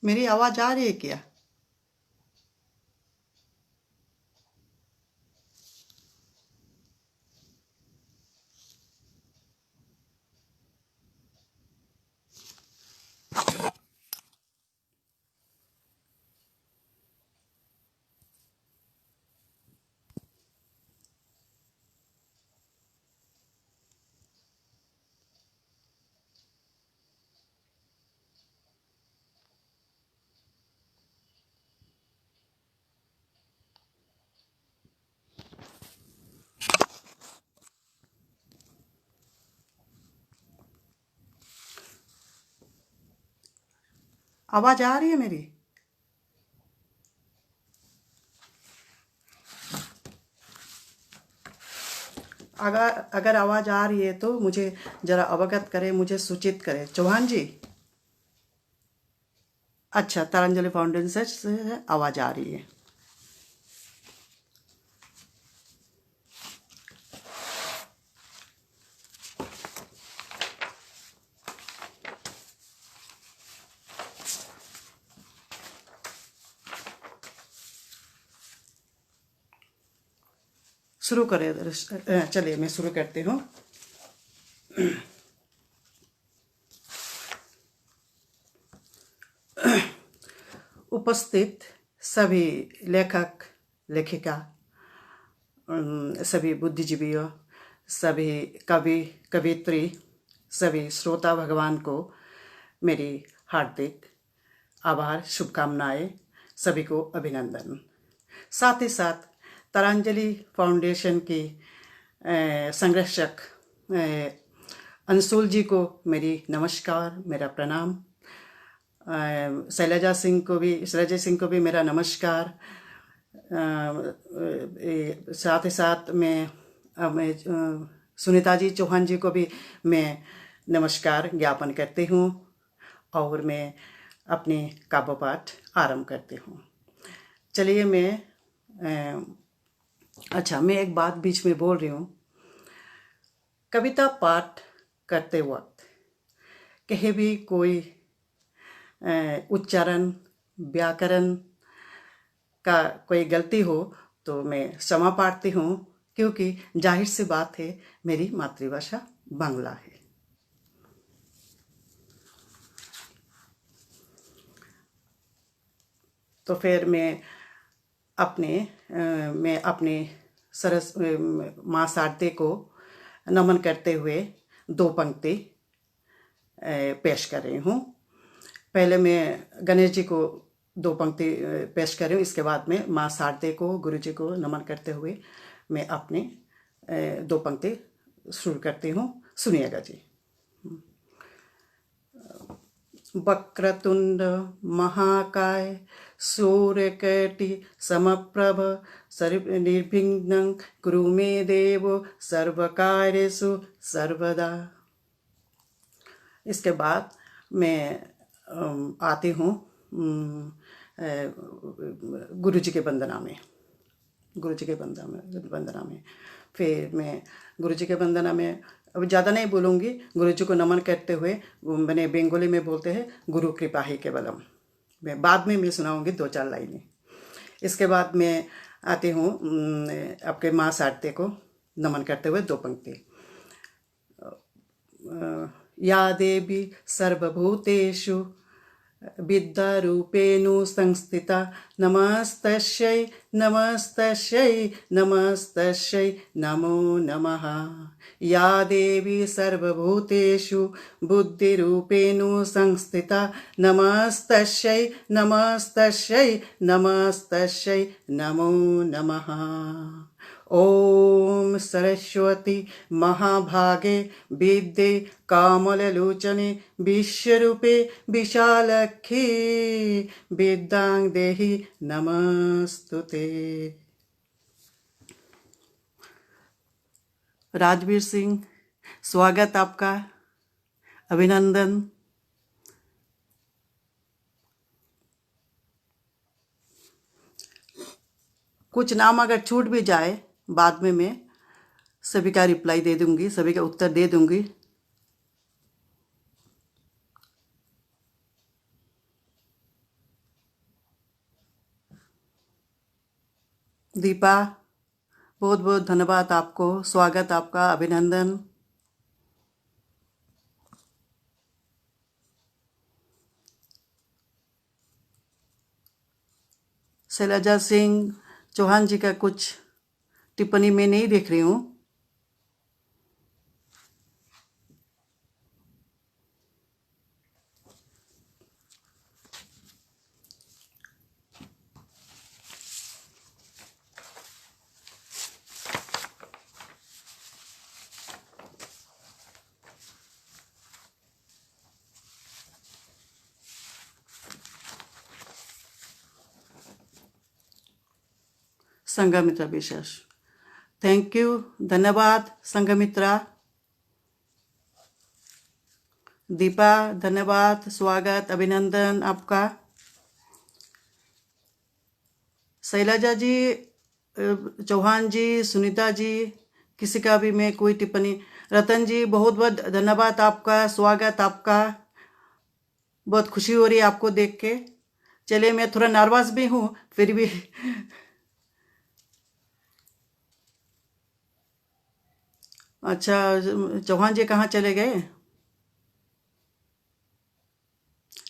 मेरी आवाज आ रही है क्या? आवाज आ रही है मेरी? अगर अगर आवाज आ रही है तो मुझे जरा अवगत करें, मुझे सूचित करें। चौहान जी। अच्छा, तारांजलि फाउंडेशन से आवाज आ रही है। शुरू करें। चलिए मैं शुरू करती हूँ। उपस्थित सभी लेखक लेखिका, सभी बुद्धिजीवियों, सभी कवि कवित्री, सभी श्रोता भगवान को मेरी हार्दिक आभार, शुभकामनाएं, सभी को अभिनंदन। साथ ही साथ तारांजलि फाउंडेशन की संरक्षक अंशुल जी को मेरी नमस्कार, मेरा प्रणाम। शैलजा सिंह को भी मेरा नमस्कार। साथ ही साथ मैं सुनीता जी चौहान जी को भी मैं नमस्कार ज्ञापन करती हूँ और मैं अपने काव्य पाठ आरंभ करती हूँ। चलिए अच्छा, मैं एक बात बीच में बोल रही हूँ। कविता पाठ करते वक्त कहीं भी कोई उच्चारण, व्याकरण का कोई गलती हो तो मैं क्षमा प्रार्थी हूँ, क्योंकि जाहिर सी बात है मेरी मातृभाषा बांग्ला है। तो फिर मैं अपने सरस माँ शारदे को नमन करते हुए दो पंक्ति पेश कर रही हूँ। पहले मैं गणेश जी को दो पंक्ति पेश कर रही हूँ, इसके बाद में माँ शारदे को, गुरु जी को नमन करते हुए मैं अपने दो पंक्ति शुरू करती हूँ। सुनिएगा जी। वक्रतुंड महाकाय सूर्यकोटि समप्रभ निर्विघ्नं कुरु मे देव सर्वकार्येषु सर्वदा। इसके बाद मैं आती हूँ गुरु जी के वंदना में। फिर मैं गुरु जी के वंदना में अब ज़्यादा नहीं बोलूँगी। गुरु जी को नमन करते हुए मैंने बंगाली में बोलते हैं गुरु कृपा ही केवलम। मैं बाद में मैं सुनाऊँगी दो चार लाइनें। इसके बाद मैं आती हूँ आपके माँ शारदे को नमन करते हुए दो पंक्ति। या देवी सर्वभूतेषु विद्यारूपेणु संस्थिता नमस्तस्यै नमस्तस्यै नमस्तस्यै नमो नमः। या देवी सर्वभूतेषु बुद्धिरूपेणु संस्थिता नमस्तस्यै नमस्तस्यै नमस्तस्यै नमो नमः। ओम सरस्वती महाभागे विद्ये कामललोचने विश्वरूपे विशालक्षी विद्यां देहि नमस्तुते। राजवीर सिंह, स्वागत आपका, अभिनंदन। कुछ नाम अगर छूट भी जाए बाद में मैं सभी का रिप्लाई दे दूंगी, सभी का उत्तर दे दूंगी। दीपा, बहुत बहुत धन्यवाद आपको, स्वागत आपका, अभिनंदन। शैलजा सिंह चौहान जी का कुछ टिप्पणी मैं नहीं देख रही हूँ। संघमित्रा विशेष, थैंक यू, धन्यवाद संघमित्रा। दीपा, धन्यवाद, स्वागत, अभिनंदन आपका। शैलजा जी, चौहान जी, सुनीता जी, किसी का भी मैं कोई टिप्पणी। रतन जी, बहुत बहुत धन्यवाद आपका, स्वागत आपका, बहुत खुशी हो रही है आपको देख के। चलिए, मैं थोड़ा नर्वस भी हूँ फिर भी अच्छा, चौहान जी कहाँ चले गए?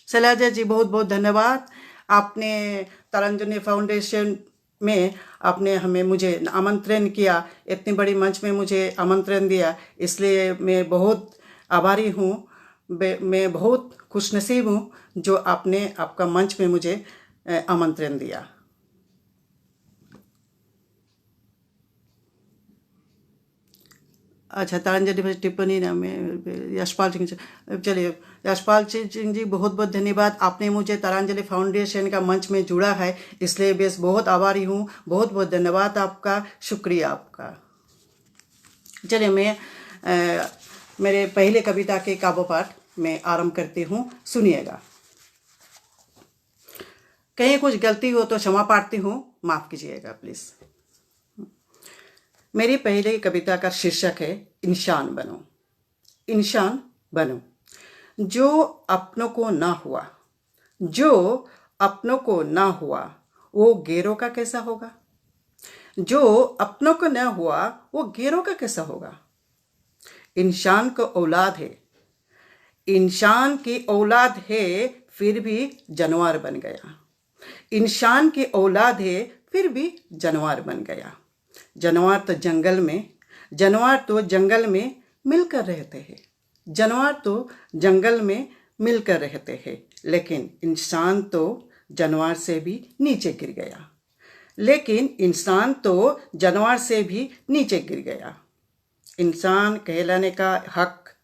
शैलजा जी, बहुत बहुत धन्यवाद। आपने तरंजनी फाउंडेशन में आपने मुझे आमंत्रण किया, इतनी बड़ी मंच में मुझे आमंत्रण दिया, इसलिए मैं बहुत आभारी हूँ। मैं बहुत खुशनसीब हूँ जो आपने आपका मंच में मुझे आमंत्रण दिया। अच्छा, तारंजलि पर टिप्पणी ना में यशपाल सिंह, चलिए यशपाल सिंह जी, बहुत बहुत धन्यवाद। आपने मुझे तारांजलि फाउंडेशन का मंच में जुड़ा है, इसलिए बेस बहुत आभारी हूँ। बहुत बहुत धन्यवाद आपका, शुक्रिया आपका। चलिए, मैं मेरे पहले कविता के काव्य पाठ में आरंभ करती हूँ, सुनिएगा। कहीं कुछ गलती हो तो क्षमा प्रार्थी हूँ, माफ कीजिएगा प्लीज। मेरी पहली कविता का शीर्षक है इंसान बनो। इंसान बनो, जो अपनों को ना हुआ, जो अपनों को ना हुआ वो गैरों का कैसा होगा। जो अपनों को ना हुआ वो गैरों का कैसा होगा। इंसान को औलाद है, इंसान की औलाद है, फिर भी जानवर बन गया। इंसान की औलाद है, फिर भी जानवर बन गया। जानवर तो जंगल में, जानवर तो जंगल में मिलकर रहते हैं। जानवर तो जंगल में मिलकर रहते हैं, लेकिन इंसान तो जानवर से भी नीचे गिर गया। लेकिन इंसान तो जानवर से भी नीचे गिर गया। इंसान कहलाने का हक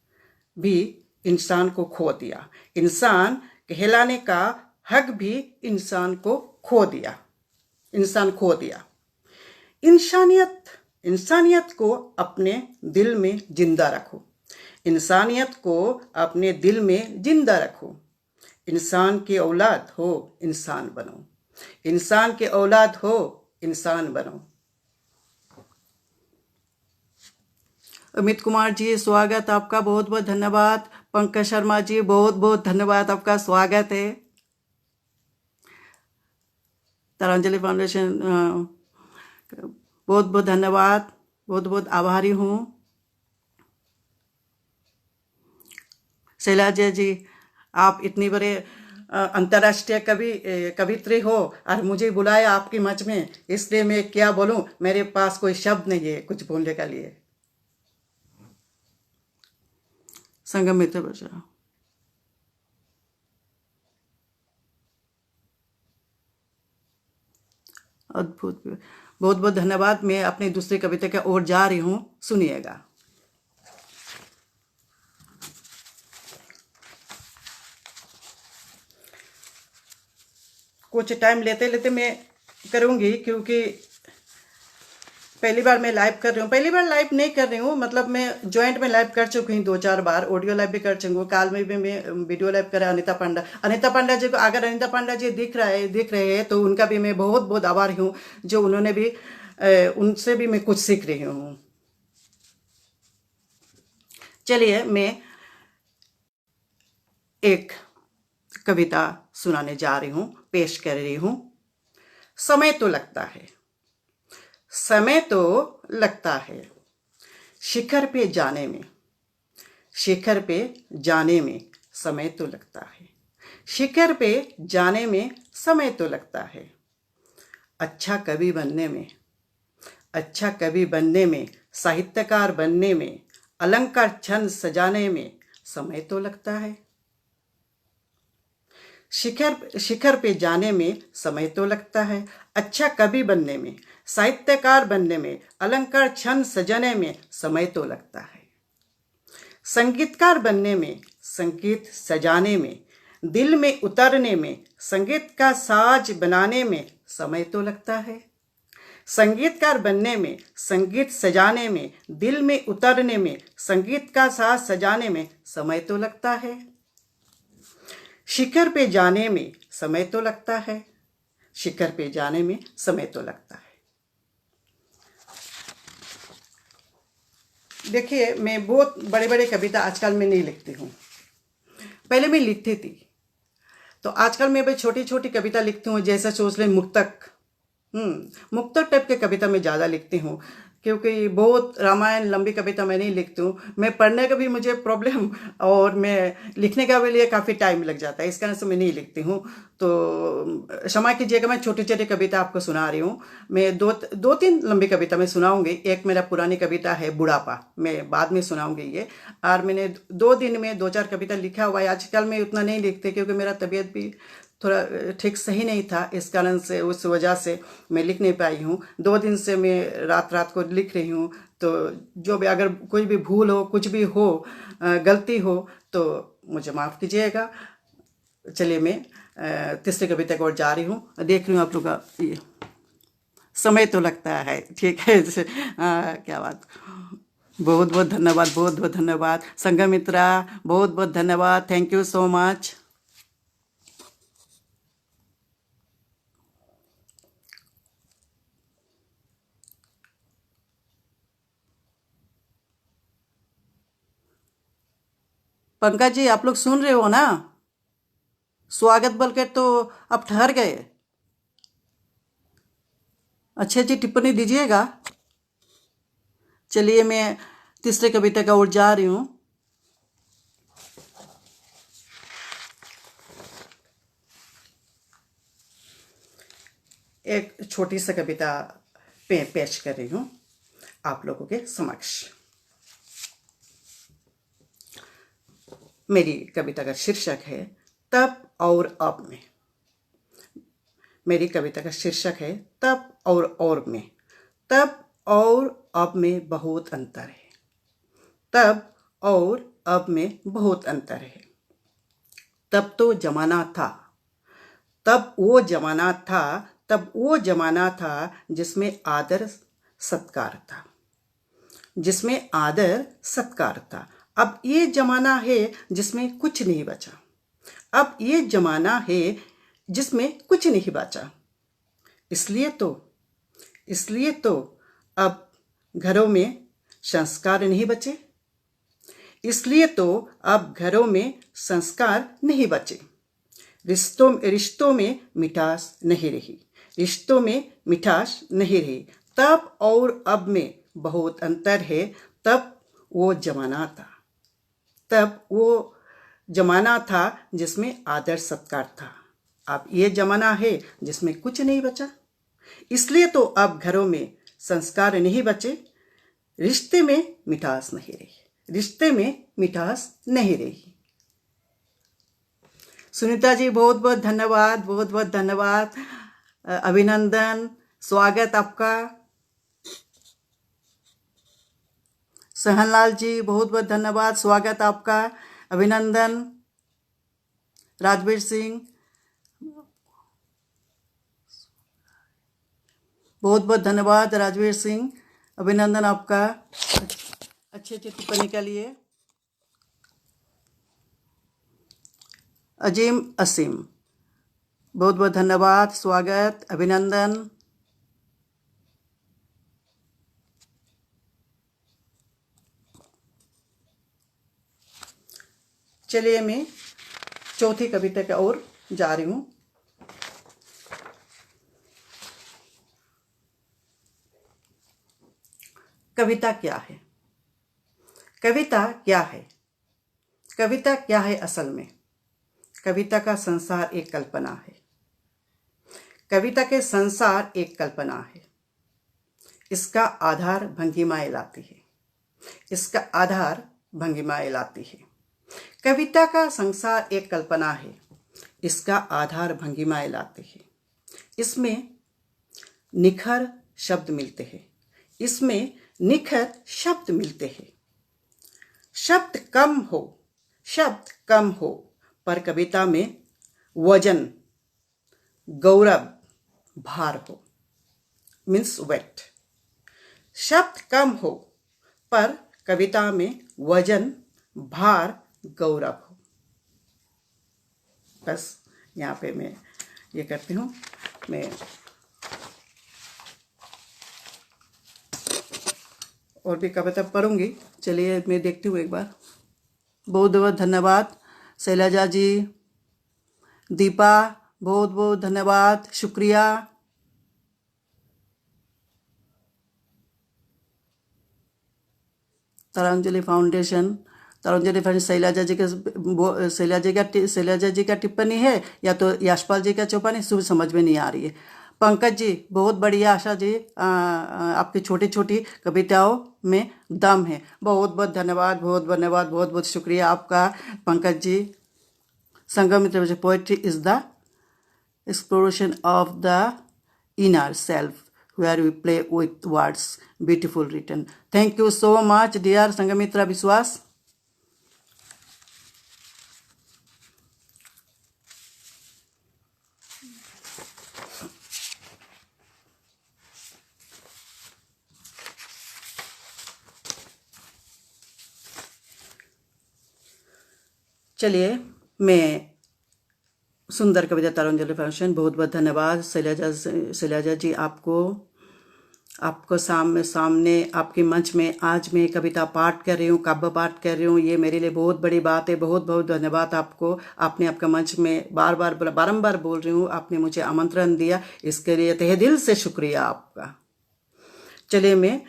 भी इंसान को खो दिया। इंसान कहलाने का हक भी इंसान को खो दिया। इंसान खो दिया। इंसानियत, इंसानियत को अपने दिल में जिंदा रखो। इंसानियत को अपने दिल में जिंदा रखो। इंसान की औलाद हो, इंसान बनो। इंसान की औलाद हो, इंसान बनो। अमित कुमार जी, स्वागत आपका, बहुत बहुत धन्यवाद। पंकज शर्मा जी, बहुत बहुत धन्यवाद आपका, स्वागत है। तारांजलि फाउंडेशन, बहुत बहुत धन्यवाद, बहुत बहुत आभारी हूँ। शैलजा जी, आप इतनी बड़े अंतर्राष्ट्रीय कवित्री हो और मुझे बुलाया आपकी मंच में, इसलिए मैं क्या बोलूं, मेरे पास कोई शब्द नहीं है कुछ बोलने के लिए। संगम मित्र बचा, अद्भुत, बहुत बहुत धन्यवाद। मैं अपनी दूसरी कविता की ओर जा रही हूँ, सुनिएगा। कुछ टाइम लेते लेते मैं करूँगी, क्योंकि पहली बार मैं लाइव कर रही हूँ। पहली बार लाइव नहीं कर रही हूँ, मतलब मैं ज्वाइंट में लाइव कर चुकी हूँ 2-4 बार, ऑडियो लाइव भी कर चुकी हूँ। काल में भी मैं वीडियो लाइव करा अनिता पांडा। अनिता पांडा जी को, अगर अनिता पांडा जी दिख रहे हैं तो उनका भी मैं बहुत बहुत आभारी हूँ, जो उन्होंने भी उनसे भी मैं कुछ सीख रही हूँ। चलिए, मैं एक कविता सुनाने जा रही हूँ, पेश कर रही हूँ। समय तो लगता है, समय तो लगता है शिखर पे जाने में, शिखर पे जाने में समय तो लगता है, शिखर पे जाने में समय तो लगता है। अच्छा कवि बनने में, अच्छा कवि बनने में, साहित्यकार बनने में, अलंकार छंद सजाने में समय तो लगता है। शिखर शिखर पे जाने में समय तो लगता है, अच्छा कवि बनने में, साहित्यकार बनने में, अलंकार छंद सजाने में समय तो लगता है। संगीतकार बनने में, संगीत सजाने में, दिल में उतरने में, संगीत का साज बनाने में समय तो लगता है। संगीतकार बनने में, संगीत सजाने में, दिल में उतरने में, संगीत का साज सजाने में समय तो लगता है। शिखर पे जाने में समय तो लगता है, शिखर पे जाने में समय तो लगता है। देखिए, मैं बहुत बड़े बड़े कविता आजकल मैं नहीं लिखती हूँ। पहले मैं लिखती थी, तो आजकल मैं भाई छोटी छोटी कविता लिखती हूँ, जैसा सोच लें मुक्तक। मुक्तक टाइप की कविता मैं ज़्यादा लिखती हूँ, क्योंकि बहुत रामायण लंबी कविता मैं नहीं लिखती हूँ। मैं पढ़ने का भी मुझे प्रॉब्लम और मैं लिखने का भी लिए काफ़ी टाइम लग जाता है, इस कारण से मैं नहीं लिखती हूँ। तो क्षमा कीजिएगा, मैं छोटी छोटी कविता आपको सुना रही हूँ। मैं दो तीन लंबी कविता मैं सुनाऊंगी। एक मेरा पुरानी कविता है बुढ़ापा, मैं बाद में सुनाऊंगी ये। और मैंने 2 दिन में 2-4 कविता लिखा हुआ है। आजकल मैं उतना नहीं लिखती, क्योंकि मेरा तबीयत भी थोड़ा ठीक सही नहीं था, इस कारण से उस वजह से मैं लिख नहीं पाई हूँ। 2 दिन से मैं रात रात को लिख रही हूँ। तो जो भी अगर कोई भी भूल हो, कुछ भी हो, गलती हो तो मुझे माफ़ कीजिएगा। चलिए, मैं तीसरी कविता की ओर जा रही हूँ। देख रही हूँ आप लोग का ये समय तो लगता है, ठीक है। क्या बात, बहुत बहुत धन्यवाद, बहुत बहुत धन्यवाद संघमित्रा, बहुत बहुत धन्यवाद, thank you so much. Pankaj ji, आप लोग सुन रहे हो ना? स्वागत बोल के तो आप ठहर गए। अच्छी अच्छी टिप्पणी दीजिएगा। चलिए, मैं तीसरे कविता का ओर जा रही हूँ। एक छोटी सी कविता पेश कर रही हूँ आप लोगों के समक्ष। मेरी कविता का शीर्षक है तब और अब में। मेरी कविता का शीर्षक है तब और में। तब और अब में बहुत अंतर है, तब और अब में बहुत अंतर है। तब तो जमाना था, तब वो जमाना था, तब वो जमाना था जिसमें आदर सत्कार था, जिसमें आदर सत्कार था। अब ये जमाना है जिसमें कुछ नहीं बचा, अब ये जमाना है जिसमें कुछ नहीं बचा। इसलिए तो अब घरों में संस्कार नहीं बचे, इसलिए तो अब घरों में संस्कार नहीं बचे। रिश्तों में मिठास नहीं रही, रिश्तों में मिठास नहीं रही। तब और अब में बहुत अंतर है। तब वो जमाना था, तब वो जमाना था जिसमें आदर सत्कार था। अब ये जमाना है जिसमें कुछ नहीं बचा। इसलिए तो अब घरों में संस्कार नहीं बचे, रिश्ते में मिठास नहीं रही, रिश्ते में मिठास नहीं रही। सुनीता जी, बहुत बहुत धन्यवाद, बहुत बहुत धन्यवाद, अभिनंदन, स्वागत आपका। सहनलाल जी, बहुत बहुत धन्यवाद, स्वागत आपका, अभिनंदन। राजवीर सिंह, बहुत बहुत धन्यवाद, राजवीर सिंह, अभिनंदन आपका अच्छी अच्छी टिप्पणी के लिए। अजीम असीम, बहुत बहुत धन्यवाद, स्वागत, अभिनंदन। चलिए, मैं चौथी कविता की ओर जा रही हूँ। कविता क्या है? कविता क्या है? कविता क्या है असल में? कविता का संसार एक कल्पना है। कविता के संसार एक कल्पना है। इसका आधार भंगिमाएं लाती है। इसका आधार भंगिमाएं लाती है। कविता का संसार एक कल्पना है। इसका आधार भंगिमाएं लाती है। इसमें निखर शब्द मिलते हैं। इसमें निखर शब्द मिलते हैं। शब्द कम हो पर कविता में वजन, गौरव, भार हो। Means weight. शब्द कम हो पर कविता में वजन, भार, गौरव हो। बस यहाँ पे मैं ये करती हूँ। मैं और भी कविता पढ़ूंगी। चलिए मैं देखती हूँ एक बार। बहुत बहुत धन्यवाद शैलजा जी, दीपा, बहुत बहुत धन्यवाद, शुक्रिया। तारांजलि फाउंडेशन शैलजा जी का टिप्पणी है या तो यशपाल जी का टिप्पणी, समझ में नहीं आ रही है। पंकज जी बहुत बढ़िया। आशा जी आपकी छोटी छोटी कविताओं में दम है। बहुत बहुत धन्यवाद, बहुत धन्यवाद, बहुत बहुत शुक्रिया आपका Pankaj ji. Sanghamitra, poetry is the exploration of the inner self where we play with words, beautiful written. Thank you so much dear Sangamitra Biswas. चलिए मैं सुंदर कविता तारांजलि फाउंडेशन, बहुत बहुत धन्यवाद शैलजा जी आपको सामने आपके मंच में आज मैं कविता पाठ कर रही हूँ, काव्य पाठ कर रही हूँ। ये मेरे लिए बहुत बड़ी बात है। बहुत बहुत धन्यवाद आपको। आपने आपका मंच में बारंबार बोल रही हूँ, आपने मुझे आमंत्रण दिया, इसके लिए तहे दिल से शुक्रिया आपका। चलिए मैं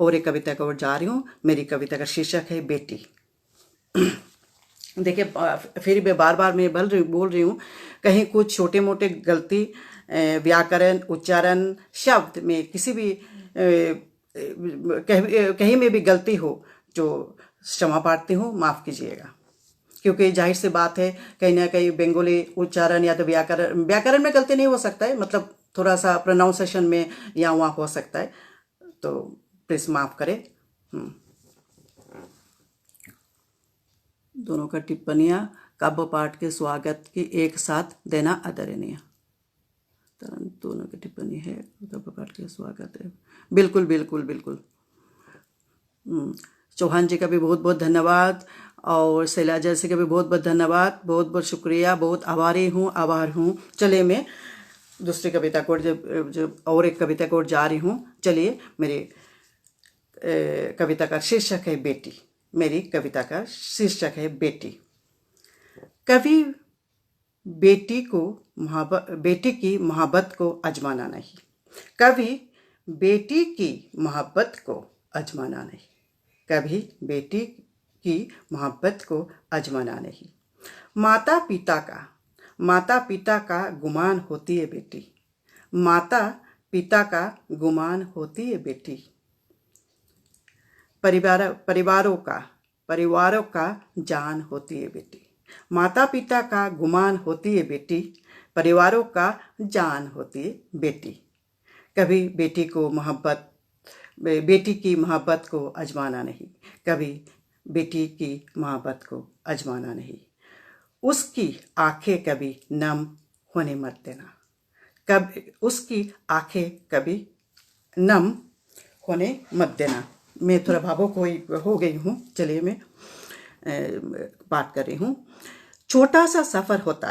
और एक कविता की ओर जा रही हूँ। मेरी कविता का शीर्षक है बेटी। देखिए फिर भी बार मैं बोल रही हूँ, कहीं कुछ छोटे मोटे गलती व्याकरण, उच्चारण, शब्द में किसी भी कहीं में भी गलती हो जो क्षमा प्रार्थी हूँ, माफ़ कीजिएगा। क्योंकि जाहिर सी बात है, कहीं ना कहीं बंगाली उच्चारण या तो व्याकरण में गलती नहीं हो सकता है, मतलब थोड़ा सा प्रोनाउंसिएशन में या वहाँ हो सकता है, तो प्लीज़ माफ़ करें। दोनों का टिप्पणियाँ काव्य पाठ के स्वागत की एक साथ देना आदरणीय। दोनों की टिप्पणी है, काव्य पाठ के स्वागत है। बिल्कुल बिल्कुल बिल्कुल। चौहान जी का भी बहुत बहुत धन्यवाद और शैलजा जी का भी बहुत बहुत धन्यवाद, बहुत बहुत शुक्रिया, बहुत आभार हूँ। चलिए मैं दूसरी कविता को और एक कविता को जा रही हूँ। चलिए मेरी कविता का शीर्षक है बेटी। मेरी कविता का शीर्षक है बेटी। कभी बेटी की मोहब्बत को आजमाना नहीं। कभी बेटी की मोहब्बत को आजमाना नहीं। कभी बेटी की मोहब्बत को आजमाना नहीं। माता पिता का गुमान होती है बेटी। माता पिता का गुमान होती है बेटी। परिवारों का जान होती है बेटी। माता पिता का गुमान होती है बेटी। परिवारों का जान होती है बेटी। कभी बेटी की मोहब्बत को आजमाना नहीं। कभी बेटी की मोहब्बत को आजमाना नहीं। उसकी आंखें कभी नम होने मत देना। उसकी आंखें कभी नम होने मत देना। मैं थोड़ा भावुक हो गई हूँ। चलिए मैं बात कर रही हूँ। छोटा सा सफ़र होता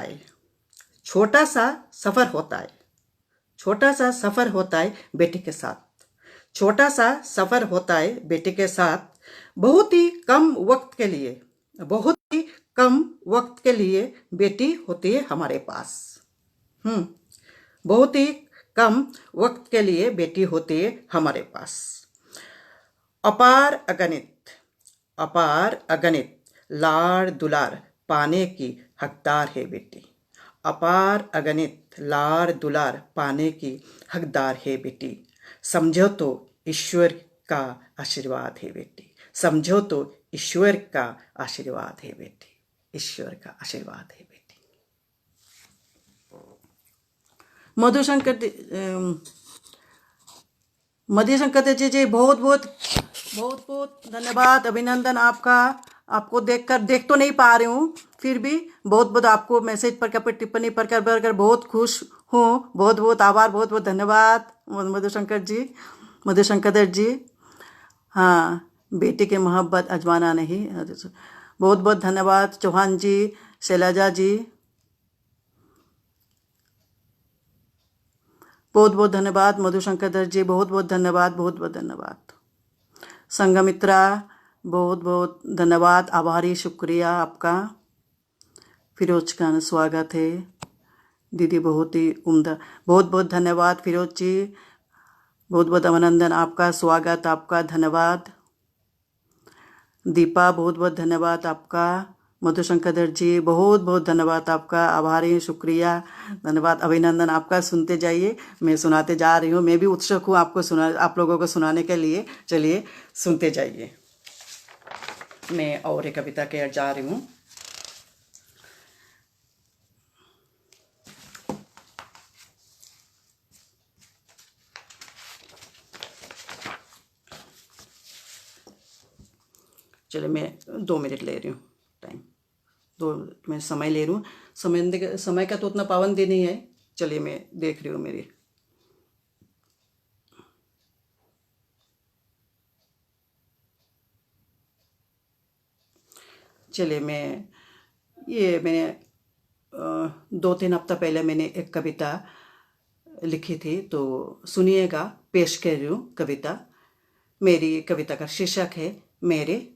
है बेटी के साथ। छोटा सा सफ़र होता है बेटी के साथ। बहुत ही कम वक्त के लिए बेटी होती है हमारे पास। बहुत ही कम वक्त के लिए बेटी होती है हमारे पास। अपार अगणित लाड़ दुलार पाने की हकदार है बेटी। अपार अगणित लाड़ दुलार पाने की हकदार है बेटी। समझो तो ईश्वर का आशीर्वाद है बेटी। समझो तो ईश्वर का आशीर्वाद है बेटी। ईश्वर का आशीर्वाद है बेटी। मधुशंकर जी बहुत बहुत धन्यवाद, अभिनंदन आपका। आपको देख तो नहीं पा रही हूँ, फिर भी बहुत बहुत आपको मैसेज पढ़कर टिप्पणी पढ़कर बहुत खुश हूँ। बहुत बहुत आभार, बहुत बहुत धन्यवाद मधुशंकर जी। हाँ, बेटी की मोहब्बत अजमाना नहीं। बहुत बहुत धन्यवाद चौहान जी, शैलजा जी, बहुत बहुत धन्यवाद मधुशंकर जी, बहुत बहुत धन्यवाद, बहुत बहुत धन्यवाद। संगमित्रा बहुत बहुत धन्यवाद, आभारी, शुक्रिया आपका। फिरोज खान स्वागत है दीदी, बहुत ही उम्दा। बहुत बहुत धन्यवाद फिरोज जी, बहुत बहुत अभिनंदन आपका, स्वागत आपका, धन्यवाद। दीपा बहुत बहुत धन्यवाद आपका। मधुशंकर जी बहुत बहुत धन्यवाद आपका, आभारी, शुक्रिया, धन्यवाद, अभिनंदन आपका। सुनते जाइए, मैं सुनाते जा रही हूँ। मैं भी उत्सुक हूँ आप लोगों को सुनाने के लिए। चलिए सुनते जाइए। मैं और एक कविता के जा रही हूँ। चलिए मैं 2 मिनट ले रही हूँ टाइम, 2 मैं समय ले रही हूँ। समय का तो उतना पाबंदी नहीं है। चलिए मैं देख रही हूँ मेरी। चलिए मैंने 2-3 हफ्ता पहले मैंने एक कविता लिखी थी, तो सुनिएगा। पेश कर रही हूँ कविता। मेरी कविता का शीर्षक है मेरे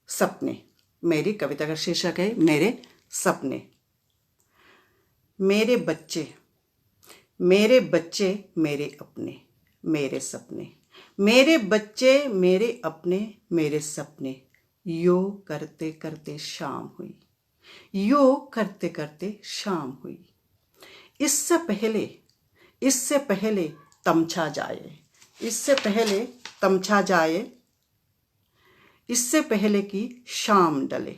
सपने। मेरी कविता का शीर्षक है मेरे सपने। मेरे बच्चे मेरे अपने, मेरे सपने। मेरे बच्चे मेरे अपने, मेरे सपने। यो करते करते शाम हुई, यो करते करते शाम हुई। इससे पहले तमछा जाए, इससे पहले तमछा जाए, इससे पहले कि शाम डले,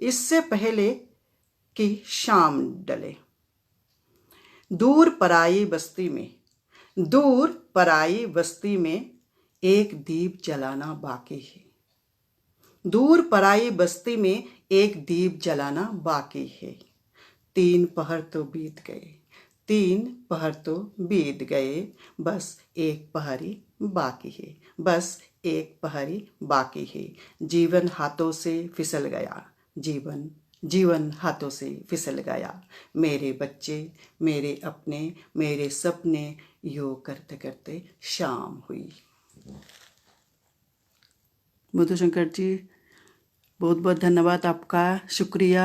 इससे पहले कि शाम डले। दूर पराई बस्ती में एक दीप जलाना बाकी है। दूर पराई बस्ती में एक दीप जलाना बाकी है। 3 पहर तो बीत गए, 3 पहर तो बीत गए, बस एक पहरी बाकी है, बस एक पहरी बाकी है। जीवन हाथों से फिसल गया, जीवन हाथों से फिसल गया। मेरे बच्चे मेरे अपने, मेरे सपने। यो करते करते शाम हुई। मधुशंकर जी बहुत बहुत धन्यवाद आपका, शुक्रिया।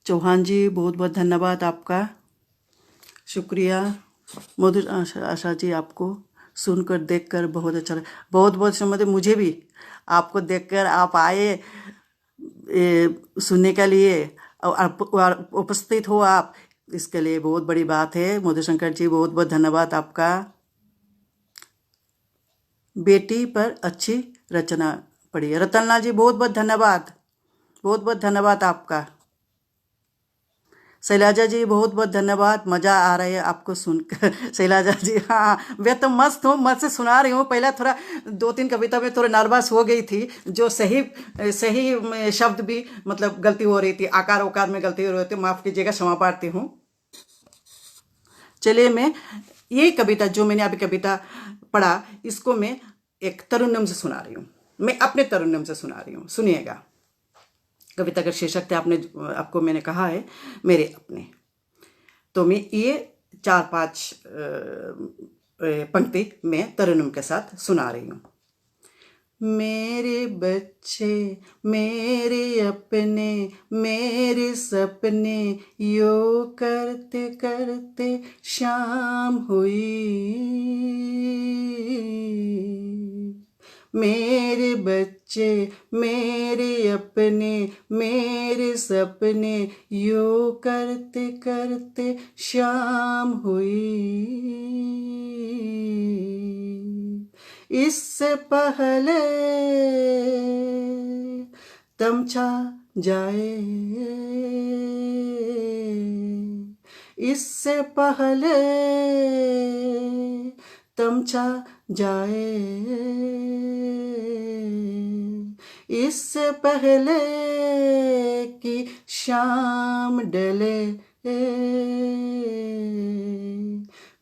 चौहान जी बहुत बहुत धन्यवाद आपका, शुक्रिया। आशा जी आपको सुनकर देखकर बहुत अच्छा लगा, बहुत बहुत मतलब मुझे भी आपको देखकर, आप आए सुनने के लिए और उपस्थित हो आप, इसके लिए बहुत बड़ी बात है। मधुशंकर जी बहुत बहुत धन्यवाद आपका। बेटी पर अच्छी रचना पढ़ी, रतनलाल जी बहुत बहुत धन्यवाद, बहुत बहुत धन्यवाद आपका। शैलजा जी बहुत बहुत धन्यवाद, मज़ा आ रहा है आपको सुनकर। शैलजा जी हाँ, वे तो मस्त हूँ, मस्त से सुना रही हूँ। पहले थोड़ा 2-3 कविता में थोड़ा नर्वस हो गई थी, जो सही शब्द भी मतलब गलती हो रही थी, आकार उकार में गलती हो रही थी, माफ़ कीजिएगा, क्षमा प्रार्थी हूँ। चलिए मैं ये कविता जो मैंने अभी कविता पढ़ा, इसको मैं एक तरुन्नम से सुना रही हूँ। मैं अपने तरुन्नम से सुना रही हूँ, सुनिएगा। कविता का शीर्षक थे आपको मैंने कहा है मेरे अपने। तो मैं ये 4-5 पंक्ति में तरुन्नम के साथ सुना रही हूँ। मेरे बच्चे मेरे अपने मेरे सपने, यो करते करते शाम हुई। मेरे बच्चे मेरे अपने मेरे सपने, यो करते करते शाम हुई। इससे पहले तमचा जाए, इससे पहले तमचा जाए, इससे पहले कि शाम ढले।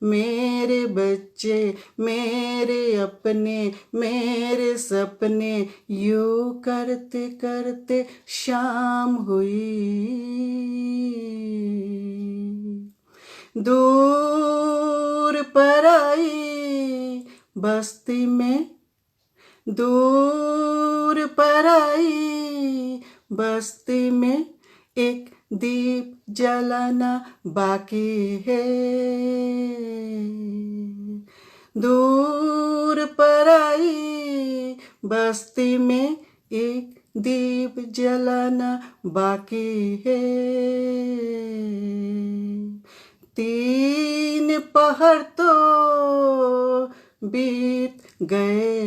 मेरे बच्चे मेरे अपने मेरे सपने, यूं करते करते शाम हुई। दूर पर आई बस्ती में, दूर पर आई बस्ती में, एक दीप जलाना बाकी है। दूर पर आई बस्ती में, एक दीप जलाना बाकी है। 3 पहर तो बीत गए,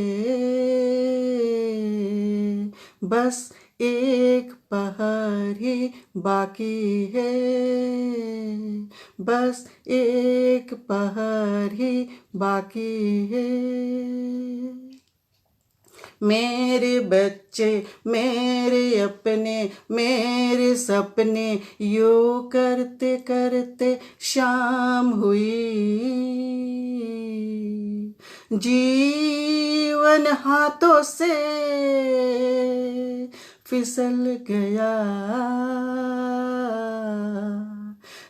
बस एक पहर ही बाकी है, बस एक पहर ही बाकी है। मेरे बच्चे मेरे अपने मेरे सपने, यूं करते करते शाम हुई। जीवन हाथों से फिसल गया,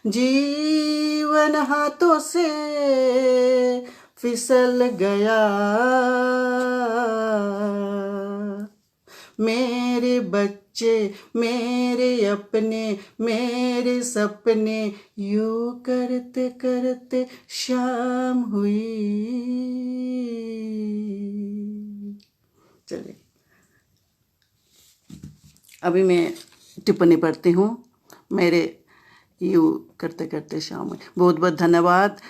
जीवन हाथों से फिसल गया। मेरे बच्चे मेरे अपने मेरे सपने, यूं करते करते शाम हुई। चलिए अभी मैं टिप्पणी पढ़ती हूँ। मेरे यूं करते करते शाम हुई। बहुत बहुत धन्यवाद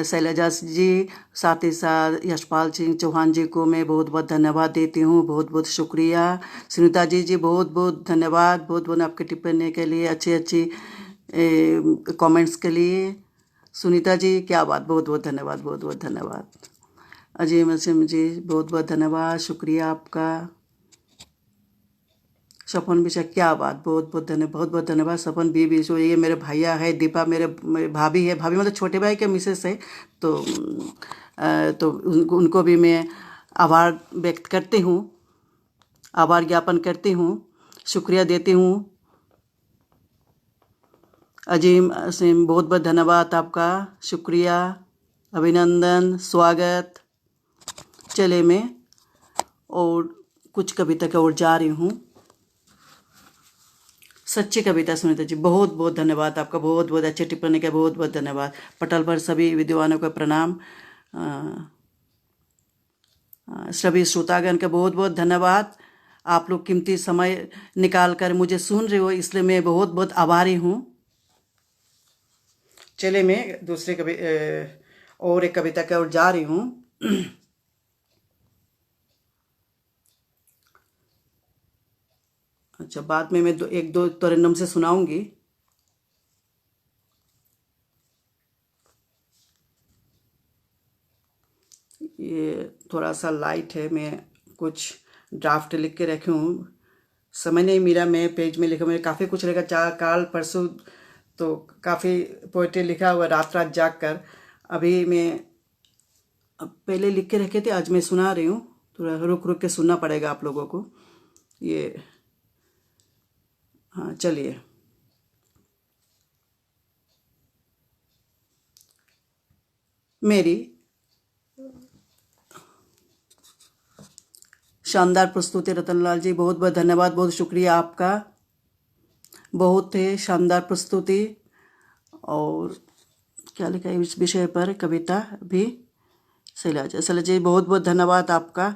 शैलजा जी, साथ ही साथ यशपाल सिंह चौहान जी को मैं बहुत बहुत धन्यवाद देती हूँ। बहुत बहुत शुक्रिया। सुनीता जी बहुत बहुत धन्यवाद, बहुत बहुत आपके टिप्पणी के लिए, अच्छी अच्छी कमेंट्स के लिए। सुनीता जी क्या बात, बहुत बहुत धन्यवाद, बहुत बहुत धन्यवाद। अजय मसीम जी बहुत बहुत धन्यवाद, शुक्रिया आपका। सपन विषय क्या बात, बहुत बहुत धन्यवाद, बहुत बहुत धन्यवाद। सपन बी विश्व, ये मेरे भैया है, दीपा मेरे भाभी है, भाभी मतलब छोटे भाई के मिसेस है। तो उनको भी मैं आभार व्यक्त करती हूँ, आभार ज्ञापन करती हूँ, शुक्रिया देती हूँ। अजीम असीम बहुत बहुत धन्यवाद आपका, शुक्रिया, अभिनंदन, स्वागत। चले मैं और कुछ कविता की ओर जा रही हूँ। सच्ची कविता सुनीता जी बहुत बहुत धन्यवाद आपका, बहुत बहुत अच्छे टिप्पणी का बहुत बहुत धन्यवाद। पटल पर सभी विद्वानों का प्रणाम, सभी श्रोतागण का बहुत बहुत धन्यवाद। आप लोग कीमती समय निकाल कर मुझे सुन रहे हो, इसलिए मैं बहुत बहुत आभारी हूँ। चले मैं दूसरे और एक कविता की ओर जा रही हूँ। अच्छा, बाद में मैं एक दो तरन्नुम से सुनाऊंगी। ये थोड़ा सा लाइट है, मैं कुछ ड्राफ्ट लिख के रखी हूँ, समय नहीं मिला, मैं पेज में लिखा, मेरे काफ़ी कुछ लिखा, चार काल परसों तो काफ़ी पोइट्री लिखा हुआ रात रात जाग कर। अभी मैं पहले लिख के रखे थे, आज मैं सुना रही हूँ, थोड़ा रुक रुक के सुनना पड़ेगा आप लोगों को ये। हाँ चलिए। मेरी शानदार प्रस्तुति रतनलाल जी, बहुत बहुत धन्यवाद, बहुत शुक्रिया आपका। बहुत ही शानदार प्रस्तुति। और क्या लिखा है इस विषय पर कविता भी? शैलजा जी, बहुत बहुत धन्यवाद आपका।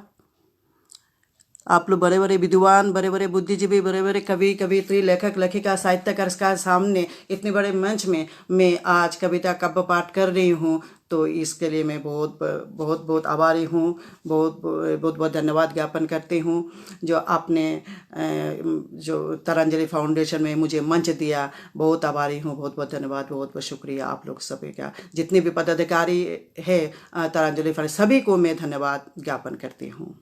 आप लोग बड़े बड़े विद्वान, बड़े बड़े बुद्धिजीवी, बड़े बड़े कवि, कवित्री, लेखक, लेखिका, साहित्यकार का सामने इतने बड़े मंच में मैं आज कविता काव्य पाठ कर रही हूँ, तो इसके लिए मैं बहुत बहुत बहुत आभारी हूँ। बहुत बहुत बहुत धन्यवाद ज्ञापन करती हूँ जो आपने जो तरांजलि फाउंडेशन में मुझे मंच दिया। बहुत आभारी हूँ, बहुत बहुत धन्यवाद, बहुत बहुत शुक्रिया आप लोग सभी का। जितने भी पदाधिकारी है तरांजलि फाउंडेशन, सभी को मैं धन्यवाद ज्ञापन करती हूँ।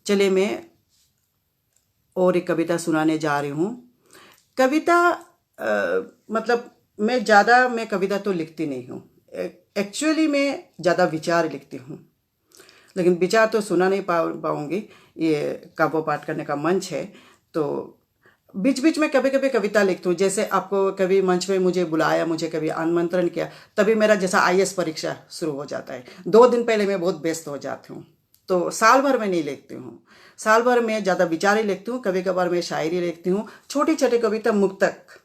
चलिए मैं और एक कविता सुनाने जा रही हूँ। कविता मतलब मैं कविता तो लिखती नहीं हूँ। एक्चुअली मैं ज़्यादा विचार लिखती हूँ, लेकिन विचार तो सुना नहीं पाऊँगी। ये काव्य पाठ करने का मंच है, तो बीच बीच में कभी कभी कविता लिखती हूँ। जैसे आपको कभी मंच में मुझे बुलाया, मुझे कभी आमंत्रण किया, तभी मेरा जैसा IAS परीक्षा शुरू हो जाता है, 2 दिन पहले मैं बहुत व्यस्त हो जाती हूँ, तो साल भर में नहीं लिखती हूँ। साल भर में ज़्यादा विचार ही लिखती हूँ। कभी कभार मैं शायरी लिखती हूँ, छोटी छोटी कविता, मुक्तक।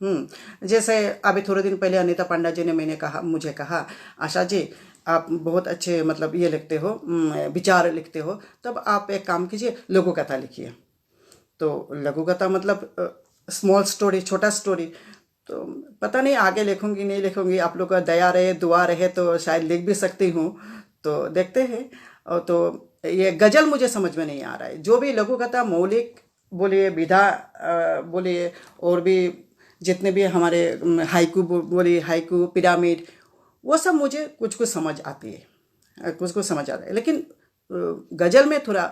जैसे अभी थोड़े दिन पहले अनीता पांडा जी ने मुझे कहा, आशा जी आप बहुत अच्छे मतलब ये लिखते हो, विचार लिखते हो, तब आप एक काम कीजिए, लघु कथा लिखिए। तो लघु कथा मतलब स्मॉल स्टोरी, छोटा स्टोरी। तो पता नहीं आगे लिखूंगी नहीं लिखूंगी, आप लोग का दया रहे, दुआ रहे तो शायद लिख भी सकती हूँ, तो देखते हैं। और तो ये गजल मुझे समझ में नहीं आ रहा है। जो भी लघु कथा, मौलिक बोलिए, विधा बोलिए, और भी जितने भी हमारे हाइकू बोलिए, हाइकू, पिरामिड, वो सब मुझे कुछ कुछ समझ आती है, कुछ कुछ समझ आता है। लेकिन गजल में थोड़ा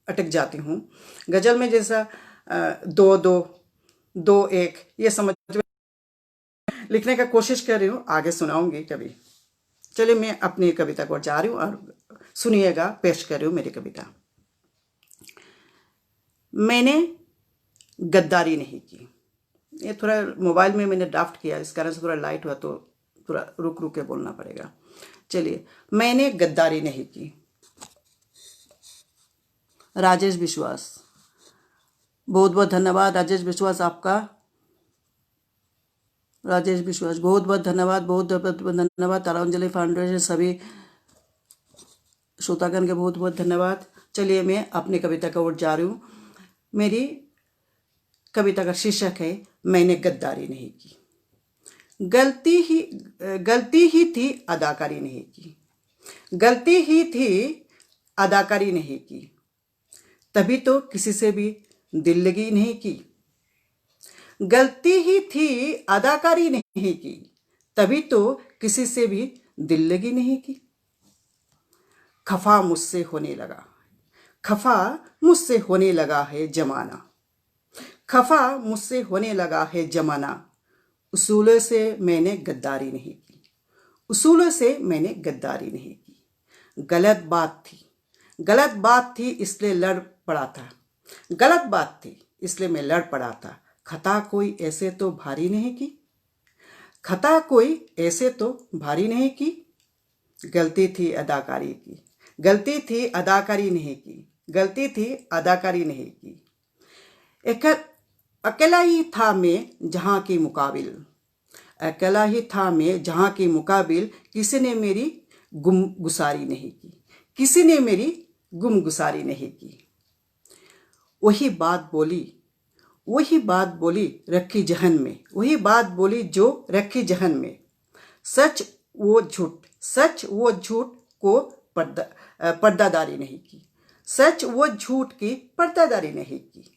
अटक जाती हूँ। गजल में जैसा 2-2-2-1 ये समझ लिखने का कोशिश कर रही हूँ, आगे सुनाऊंगी कभी। चलिए मैं अपनी कविता को जा रही हूँ और सुनिएगा, पेश कर रही हूँ मेरी कविता। मैंने गद्दारी नहीं की। ये थोड़ा मोबाइल में मैंने ड्राफ्ट किया, इस कारण से थोड़ा लाइट हुआ, तो थोड़ा रुक रुक के बोलना पड़ेगा। चलिए, मैंने गद्दारी नहीं की। राजेश विश्वास, बहुत बहुत धन्यवाद राजेश विश्वास आपका। राजेश विश्वास, बहुत बहुत धन्यवाद, बहुत बहुत धन्यवाद। तरांजलि फाउंडेशन सभी श्रोतागण के बहुत बहुत धन्यवाद। चलिए मैं अपनी कविता की ओर जा रही हूँ। मेरी कविता का शीर्षक है, मैंने गद्दारी नहीं की। गलती ही थी, अदाकारी नहीं की। गलती ही थी, अदाकारी नहीं की, तभी तो किसी से भी दिल लगी नहीं की। गलती ही थी, अदाकारी नहीं की, तभी तो किसी से भी दिल लगी नहीं की। खफा मुझसे होने लगा, खफा मुझसे होने लगा है जमाना। खफा मुझसे होने लगा है जमाना। उसूलों से मैंने गद्दारी नहीं की। उसूलों से मैंने गद्दारी नहीं की। गलत बात थी, गलत बात थी, इसलिए लड़ पड़ा था। गलत बात थी, इसलिए मैं लड़ पड़ा था। खता कोई ऐसे तो भारी नहीं की। खता कोई ऐसे तो भारी नहीं की। गलती थी अदाकारी की। गलती थी अदाकारी नहीं की। गलती थी अदाकारी नहीं की। एक अकेला ही था मैं जहां के मुकाबिल। अकेला ही था मैं जहां के मुकाबिल। किसी ने मेरी गुमगुसारी नहीं की। किसी ने मेरी गुमगुसारी नहीं की। वही बात बोली, वही बात बोली रखी जहन में। वही बात बोली जो रखी जहन में। सच वो झूठ, सच वो झूठ को पर्दादारी नहीं की। सच वो झूठ की पर्दादारी नहीं की।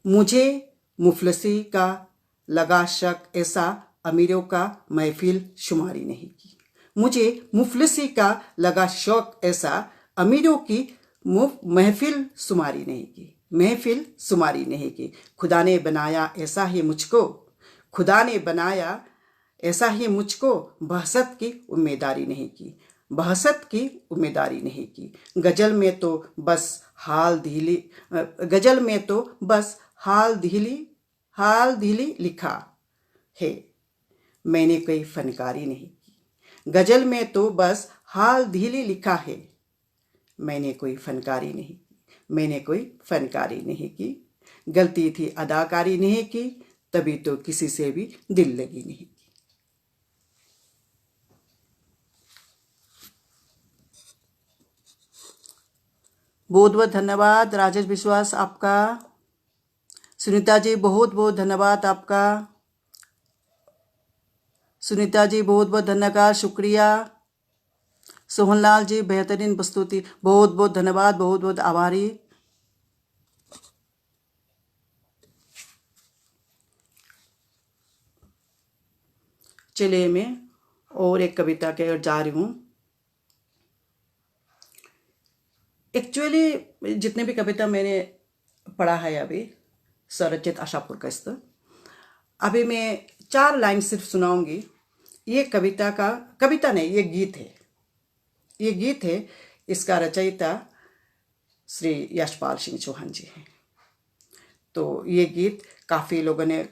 मुझे मुफलसी का लगा शक, ऐसा अमीरों का महफिल शुमारी नहीं की। मुझे मुफलसी का लगा शौक, ऐसा अमीरों की महफिल शुमारी नहीं की। महफिल शुमारी नहीं की। खुदा ने बनाया ऐसा ही मुझको, खुदा ने बनाया ऐसा ही मुझको। बहसत की उम्मीदारी नहीं की। बहसत की उम्मीदारी नहीं की। गजल में तो बस हाल धीली, गजल में तो बस हाल धीली लिखा है, मैंने कोई फनकारी नहीं की। गजल में तो बस हाल धीली लिखा है, मैंने कोई फनकारी नहीं की, मैंने कोई फनकारी नहीं की, गलती थी अदाकारी नहीं की, तभी तो किसी से भी दिल लगी नहीं की। बहुत बहुत धन्यवाद राजेश विश्वास आपका। सुनीता जी बहुत बहुत धन्यवाद आपका। सुनीता जी बहुत बहुत धन्यवाद, शुक्रिया। सोहनलाल जी बेहतरीन प्रस्तुति, बहुत बहुत धन्यवाद, बहुत बहुत आभारी। चलिए मैं और एक कविता के ओर जा रही हूँ। एक्चुअली जितने भी कविता मैंने पढ़ा है अभी स्वरचित आशापुर का स्तर, अभी मैं 4 लाइन सिर्फ सुनाऊंगी। ये कविता नहीं, ये गीत है, ये गीत है। इसका रचयिता श्री यशपाल सिंह चौहान जी हैं। तो ये गीत काफ़ी लोगों ने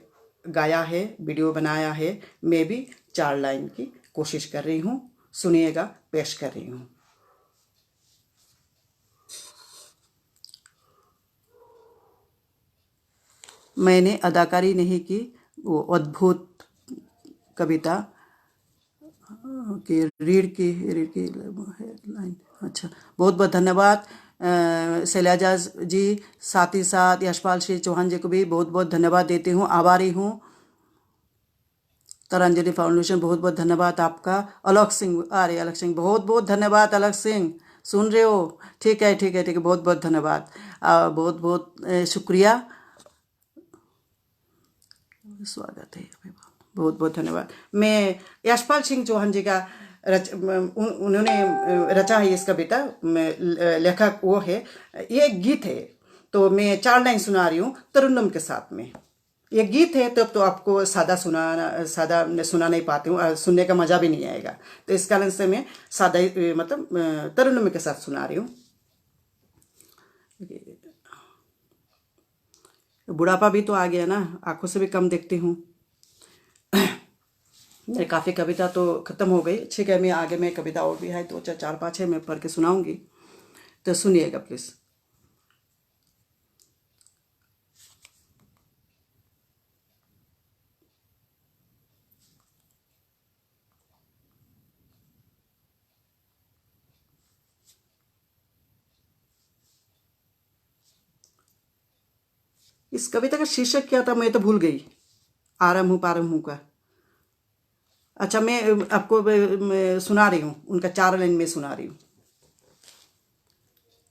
गाया है, वीडियो बनाया है। मैं भी 4 लाइन की कोशिश कर रही हूँ, सुनिएगा, पेश कर रही हूँ। मैंने अदाकारी नहीं की, वो अद्भुत कविता की रीड की लाइन। अच्छा, बहुत बहुत धन्यवाद शैलजा जी, साथ ही साथ यशपाल सिंह चौहान जी को भी बहुत बहुत धन्यवाद देती हूँ, आभारी हूँ। तरांजलि फाउंडेशन बहुत बहुत धन्यवाद आपका। अलग सिंह, अरे अलग सिंह बहुत बहुत धन्यवाद। अलग सिंह सुन रहे हो? ठीक है ठीक है ठीक है, बहुत बहुत धन्यवाद, बहुत बहुत शुक्रिया, स्वागत है, बहुत बहुत धन्यवाद। मैं यशपाल सिंह चौहान जी का उन्होंने रचा है इस कविता, लेखक वो है, ये गीत है। तो मैं 4 लाइन सुना रही हूँ तरुणम के साथ में। ये गीत है तब तो आपको सादा सुना नहीं पाती हूँ, सुनने का मजा भी नहीं आएगा। तो इस कारण से मैं सादा मतलब तरुणम के साथ सुना रही हूँ। बुढ़ापा भी तो आ गया ना, आंखों से भी कम देखती हूँ। मेरी काफ़ी कविता तो ख़त्म हो गई। ठीक है, मैं आगे में कविता और भी है 2 4 5 है, मैं पढ़ के सुनाऊंगी, तो सुनिएगा प्लीज़। इस कविता का शीर्षक क्या था, मैं तो भूल गई। आरम हूँ पारम हूँ का। अच्छा, मैं आपको मैं सुना रही हूँ, उनका 4 लाइन में सुना रही हूँ।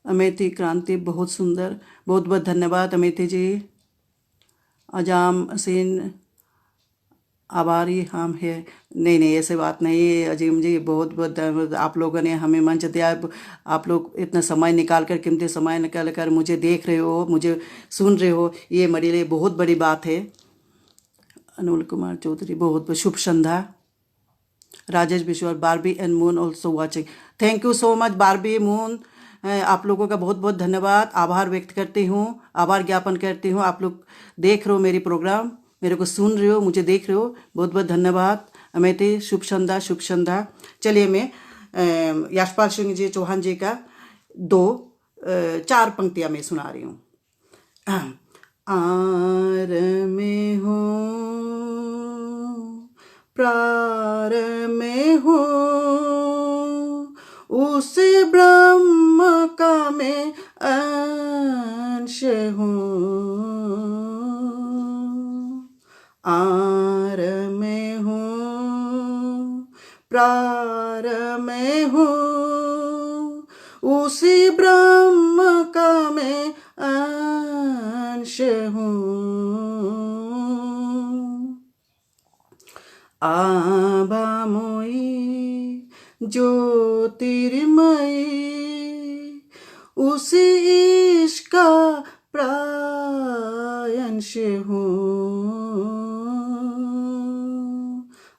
अमेठी क्रांति बहुत सुंदर, बहुत बहुत धन्यवाद अमेठी जी। अजाम हसीन आभारी हम है। नहीं नहीं, ऐसे बात नहीं अजीम जी, बहुत बहुत धन्यवाद। आप लोगों ने हमें मंच दिया, आप लोग इतना समय निकाल कर, कीमती समय निकाल कर मुझे देख रहे हो, मुझे सुन रहे हो, ये मेरे लिए बहुत बड़ी बात है। अनिल कुमार चौधरी बहुत बहुत शुभ संध्या। राजेश विश्वास, Barbie and moon also watching. Thank you so much Barbie moon, आप लोगों का बहुत बहुत धन्यवाद, आभार व्यक्त करती हूँ, आभार ज्ञापन करती हूँ। आप लोग देख रहे हो मेरी प्रोग्राम, मेरे को सुन रहे हो, मुझे देख रहे हो, बहुत बहुत धन्यवाद। अमेठी शुभ संध्या, शुभ संध्या। चलिए मैं यशपाल सिंह जी चौहान जी का 4 पंक्तियाँ मैं सुना रही हूँ। आर में हो प्रार में हो, उसी ब्रह्म का मैं अंश हूँ। आर में हो प्रार में हो, उसी ब्रह्म का मैं अंश हूँ। आभा मोई ज्योतिर्मयी, उसी इश्क का प्रायंश हूँ।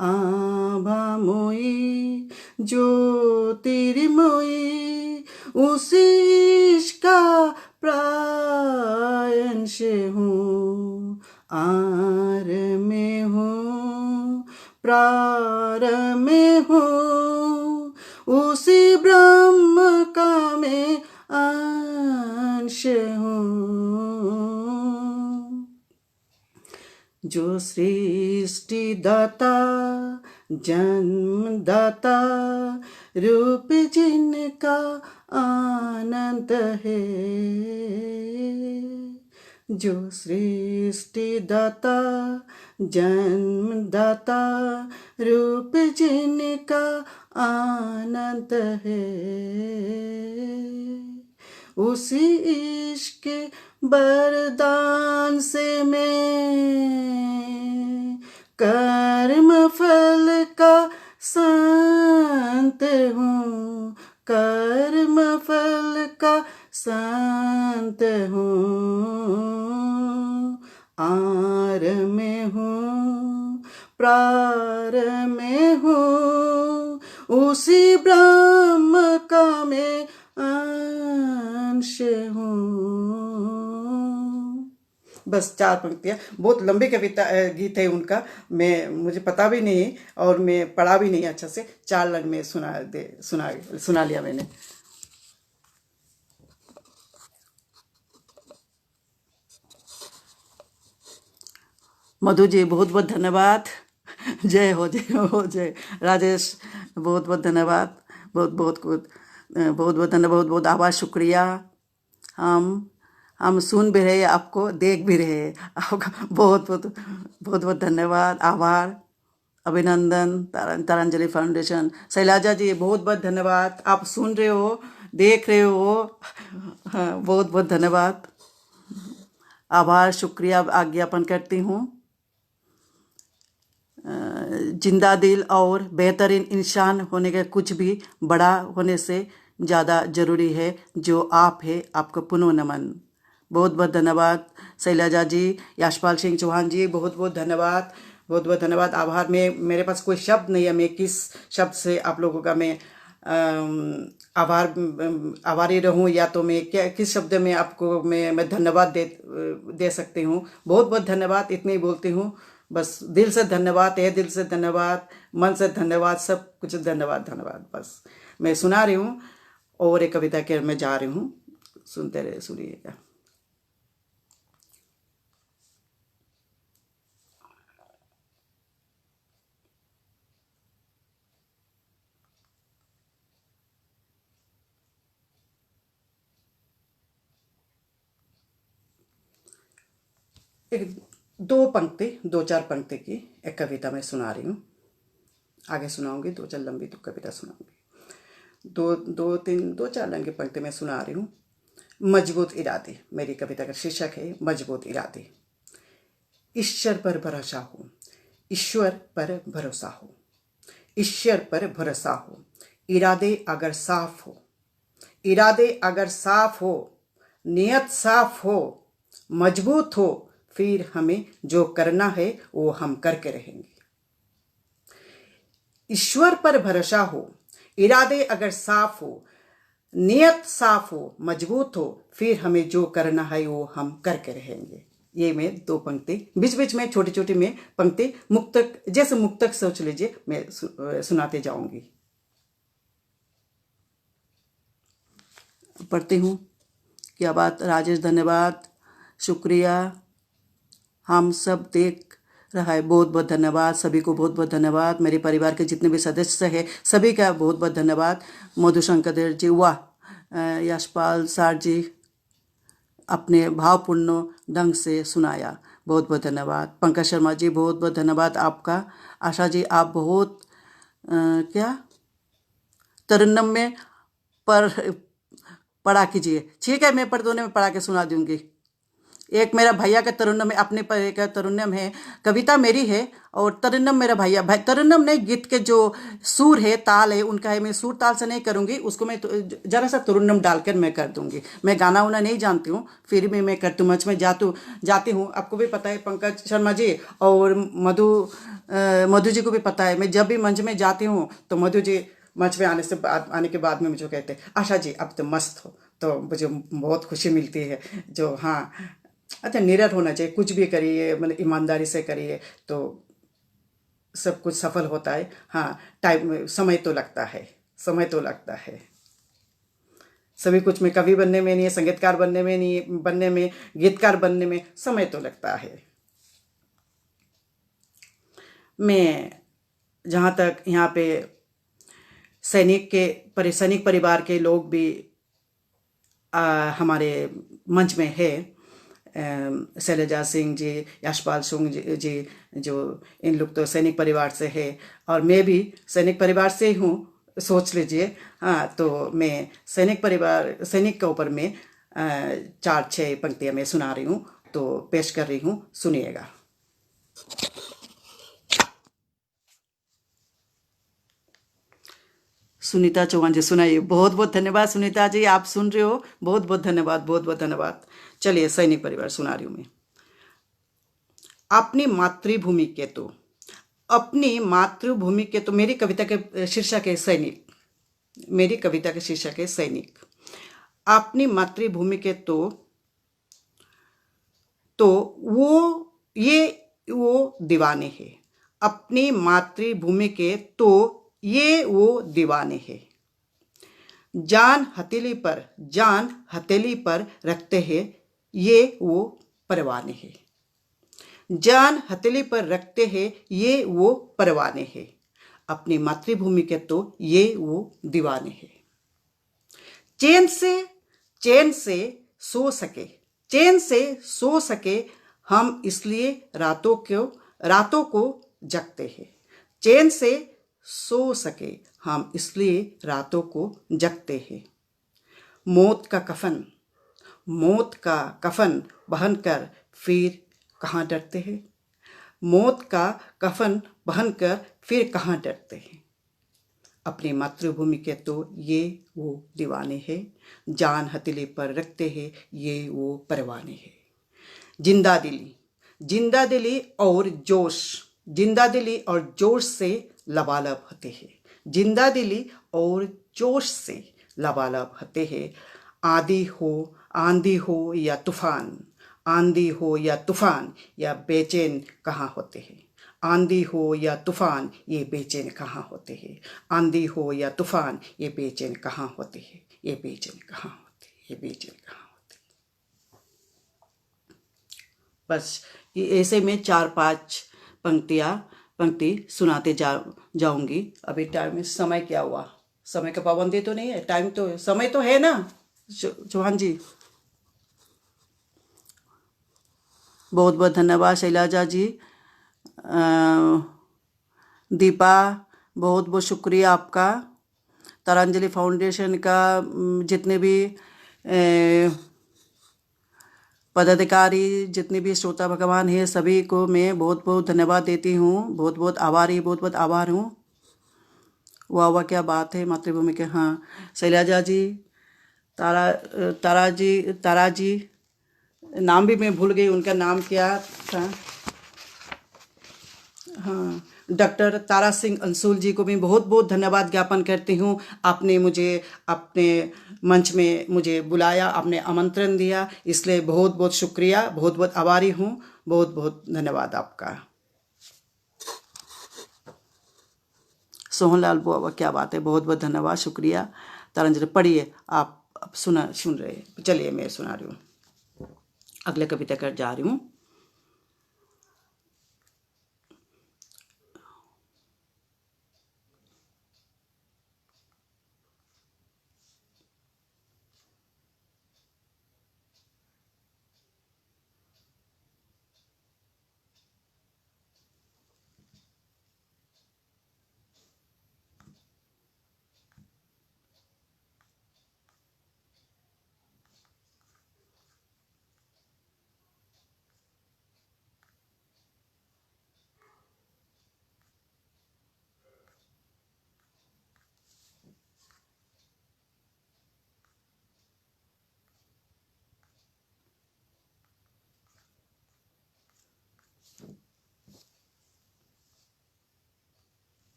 आभा मोई ज्योतिर्मयी, उसी इश्क का प्रायंश हूँ। आर में हो प्रार में हो, उसी ब्रह्म का मैं हूँ। जो सृष्टि दाता जन्मदाता रूप जिनका अनंत है, जो सृष्टि दाता जन्मदाता रूप जिनका अनंत है, उसी इश्क वरदान से मैं कर्म फल का संत हूँ, कर्म फल का संत हूँ। आर में हूँ प्रार में हूँ, उसी ब्रह्म का मैं अंश हूँ। बस 4 पंक्तियाँ, बहुत लंबी कविता गीत है उनका, मुझे पता भी नहीं और मैं पढ़ा भी नहीं अच्छा से, 4 लाइन में सुना लिया मैंने। मधु जी बहुत बहुत धन्यवाद। जय हो जय हो जय। राजेश बहुत बहुत धन्यवाद, बहुत बहुत धन्यवाद, बहुत बहुत आभार, शुक्रिया। हम सुन भी रहे, आपको देख भी रहे, आपका बहुत बहुत बहुत बहुत धन्यवाद, आभार, अभिनंदन। तारांजलि फाउंडेशन, शैलाजा जी बहुत बहुत धन्यवाद, आप सुन रहे हो, देख रहे हो, हाँ, बहुत बहुत धन्यवाद, आभार, शुक्रिया ज्ञापन करती हूँ। जिंदा दिल और बेहतरीन इंसान होने का कुछ भी बड़ा होने से ज़्यादा ज़रूरी है जो आप है, आपको पुनः नमन। बहुत बहुत धन्यवाद शैलजा जी, यशपाल सिंह चौहान जी, बहुत बहुत धन्यवाद, बहुत बहुत धन्यवाद, आभार। मेरे पास कोई शब्द नहीं है, मैं किस शब्द से आप लोगों का मैं आभारी रहूं, या तो मैं क्या किस शब्द में आपको मैं धन्यवाद दे सकती हूँ। बहुत बहुत धन्यवाद, इतने ही बोलती हूँ, बस दिल से धन्यवाद है, दिल से धन्यवाद, मन से धन्यवाद, सब कुछ धन्यवाद धन्यवाद। बस मैं सुना रही हूँ और एक कविता के मैं जा रही हूँ, सुनते रहे, सुनिएगा। एक 2-4 पंक्ति की एक कविता मैं सुना रही हूँ, आगे सुनाऊंगी, 2-4 लंबी तो कविता सुनाऊंगी। 2-4 लाइन की पंक्ति मैं सुना रही हूँ। मजबूत इरादे, मेरी कविता का शीर्षक है मजबूत इरादे। ईश्वर पर भरोसा हो, ईश्वर पर भरोसा हो, ईश्वर पर भरोसा हो, इरादे अगर साफ हो, इरादे अगर साफ हो, नियत साफ हो, मजबूत हो, फिर हमें जो करना है वो हम करके रहेंगे। ईश्वर पर भरोसा हो, इरादे अगर साफ हो, नियत साफ हो, मजबूत हो, फिर हमें जो करना है वो हम करके रहेंगे। ये मैं 2 पंक्ति, बीच बीच में छोटी छोटी में पंक्ति मुक्तक, जैसे मुक्तक सोच लीजिए, मैं सुनाते जाऊंगी। पढ़ती हूँ। क्या बात, राजेश धन्यवाद, शुक्रिया, हम सब देख रहा है, बहुत बहुत धन्यवाद, सभी को बहुत बहुत धन्यवाद, मेरे परिवार के जितने भी सदस्य हैं सभी का बहुत बहुत धन्यवाद। मधुशंकर जी, वाह, यशपाल सर जी अपने भावपूर्ण ढंग से सुनाया, बहुत बहुत धन्यवाद। पंकज शर्मा जी बहुत बहुत धन्यवाद आपका। आशा जी आप बहुत क्या तरन्नम में पढ़ा कीजिए, ठीक है, मैं दोनों में पढ़ा के सुना दूंगी। एक मेरा भैया का तरन्नम है, अपने पर का तरन्नम है, कविता मेरी है और तरन्नम मेरा भैया तरन्नम नहीं, गीत के जो सुर है, ताल है उनका है, मैं सुर ताल से नहीं करूँगी उसको, मैं जरा सा तरन्नम डालकर मैं कर दूंगी। मैं गाना उना नहीं जानती हूँ, फिर भी मैं करती हूँ, मंच में जाती हूँ, आपको भी पता है पंकज शर्मा जी, और मधु जी को भी पता है, मैं जब भी मंच में जाती हूँ तो मधु जी मंच में आने के बाद में मुझे कहते हैं आशा जी अब तो मस्त हो, तो मुझे बहुत खुशी मिलती है। जो हाँ, अच्छा, निडर होना चाहिए, कुछ भी करिए मतलब ईमानदारी से करिए तो सब कुछ सफल होता है। हाँ, समय तो लगता है, समय तो लगता है। सभी कुछ में कवि बनने में नहीं, संगीतकार बनने में नहीं, बनने में, गीतकार बनने में समय तो लगता है। मैं जहाँ तक यहाँ पे सैनिक परिवार के लोग भी हमारे मंच में है, शैलजा सिंह जी, यशपाल सिंह जी, जो इन लोग तो सैनिक परिवार से है, और मैं भी सैनिक परिवार से ही हूँ, सोच लीजिए। हाँ, तो मैं सैनिक के ऊपर में 4-6 पंक्तियाँ मैं सुना रही हूँ, तो पेश कर रही हूँ, सुनिएगा। सुनीता चौहान जी सुनाइए। बहुत बहुत धन्यवाद सुनीता जी, आप सुन रहे हो, बहुत बहुत धन्यवाद, बहुत बहुत धन्यवाद। चलिए, सैनिक परिवार सुना रही हूँ मैं। अपनी मातृभूमि के तो अपनी मातृभूमि के तो मेरी कविता के शीर्षक है सैनिक। मेरी कविता के शीर्षक है सैनिक। अपनी मातृभूमि के तो वो दीवाने हैं। अपनी मातृभूमि के तो वो दीवाने हैं। जान हथेली पर रखते हैं, ये वो परवाने हैं। जान हथेली पर रखते हैं, ये वो परवाने हैं। अपनी मातृभूमि के तो ये वो दीवाने हैं। चैन से चैन से सो सके हम, इसलिए रातों को जगते हैं। चैन से सो सके हम, इसलिए रातों को जगते हैं। मौत का कफन पहनकर फिर कहाँ डरते हैं। मौत का कफन पहनकर फिर कहाँ डरते हैं। अपनी मातृभूमि के तो ये वो दीवाने हैं। जान हथेली पर रखते हैं, ये वो परवाने हैं। जिंदा दिली और जोश से लबालब होते हैं। जिंदा दिली और जोश से लबालब होते हैं। आंधी हो या तूफान या बेचैन कहाँ होते हैं। आंधी हो या तूफान, ये बेचैन कहाँ होते हैं। आंधी हो या तूफान, ये बेचैन कहाँ होते हैं। ये बेचैन कहाँ होते हैं। ये बेचैन कहाँ होते हैं। बस ये ऐसे में 4-5 पंक्ति सुनाते जाऊंगी। अभी टाइम में समय क्या हुआ, समय का पाबंदी तो नहीं है, टाइम तो समय तो है ना चौहान जी। बहुत बहुत धन्यवाद शैलजा जी। दीपा, बहुत बहुत शुक्रिया आपका। तारांजलि फाउंडेशन का जितने भी पदाधिकारी, जितने भी श्रोता भगवान हैं, सभी को मैं बहुत बहुत धन्यवाद देती हूँ। बहुत बहुत आभार हूँ। वाह क्या बात है, मातृभूमि के। हाँ, शैलजा जी, तारा जी, नाम भी मैं भूल गई, उनका नाम क्या था। हाँ, डॉक्टर तारा सिंह अंशुल जी को भी बहुत बहुत धन्यवाद ज्ञापन करती हूँ। आपने मुझे अपने मंच में मुझे बुलाया, आपने आमंत्रण दिया, इसलिए बहुत बहुत शुक्रिया, बहुत बहुत आभारी हूँ। बहुत बहुत धन्यवाद आपका। सोहनलाल बुआ, क्या बात है, बहुत बहुत धन्यवाद, शुक्रिया। तारंजलि पढ़िए, आप सुन रहे। चलिए मैं सुना रही हूँ, अगले कविता कर जा रही हूँ।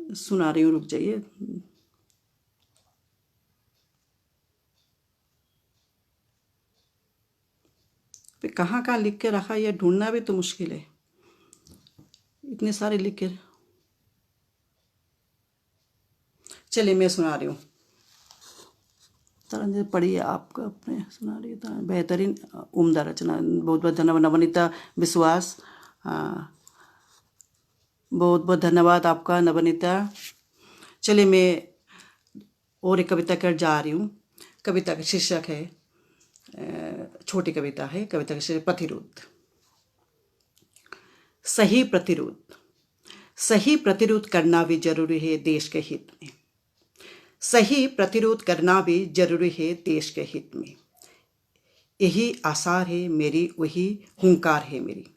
सुना रही हूँ, रुक जाइए। कहाँ कहाँ लिख के रखा, ये ढूंढना भी तो मुश्किल है, इतने सारे लिख के। चलिए मैं सुना रही हूँ। तरंजन पढ़िए, आपका अपने सुना रही है। बेहतरीन उम्दा रचना, बहुत बहुत धन्यवाद नवनीता विश्वास। हाँ, बहुत बहुत धन्यवाद आपका नवनीता। चलिए मैं और एक कविता कर जा रही हूँ। कविता का शीर्षक है, छोटी कविता है, कविता का शीर्षक प्रतिरोध। सही प्रतिरोध, सही प्रतिरोध करना भी जरूरी है देश के हित में। सही प्रतिरोध करना भी जरूरी है देश के हित में। यही आसार है मेरी, वही हुंकार है मेरी।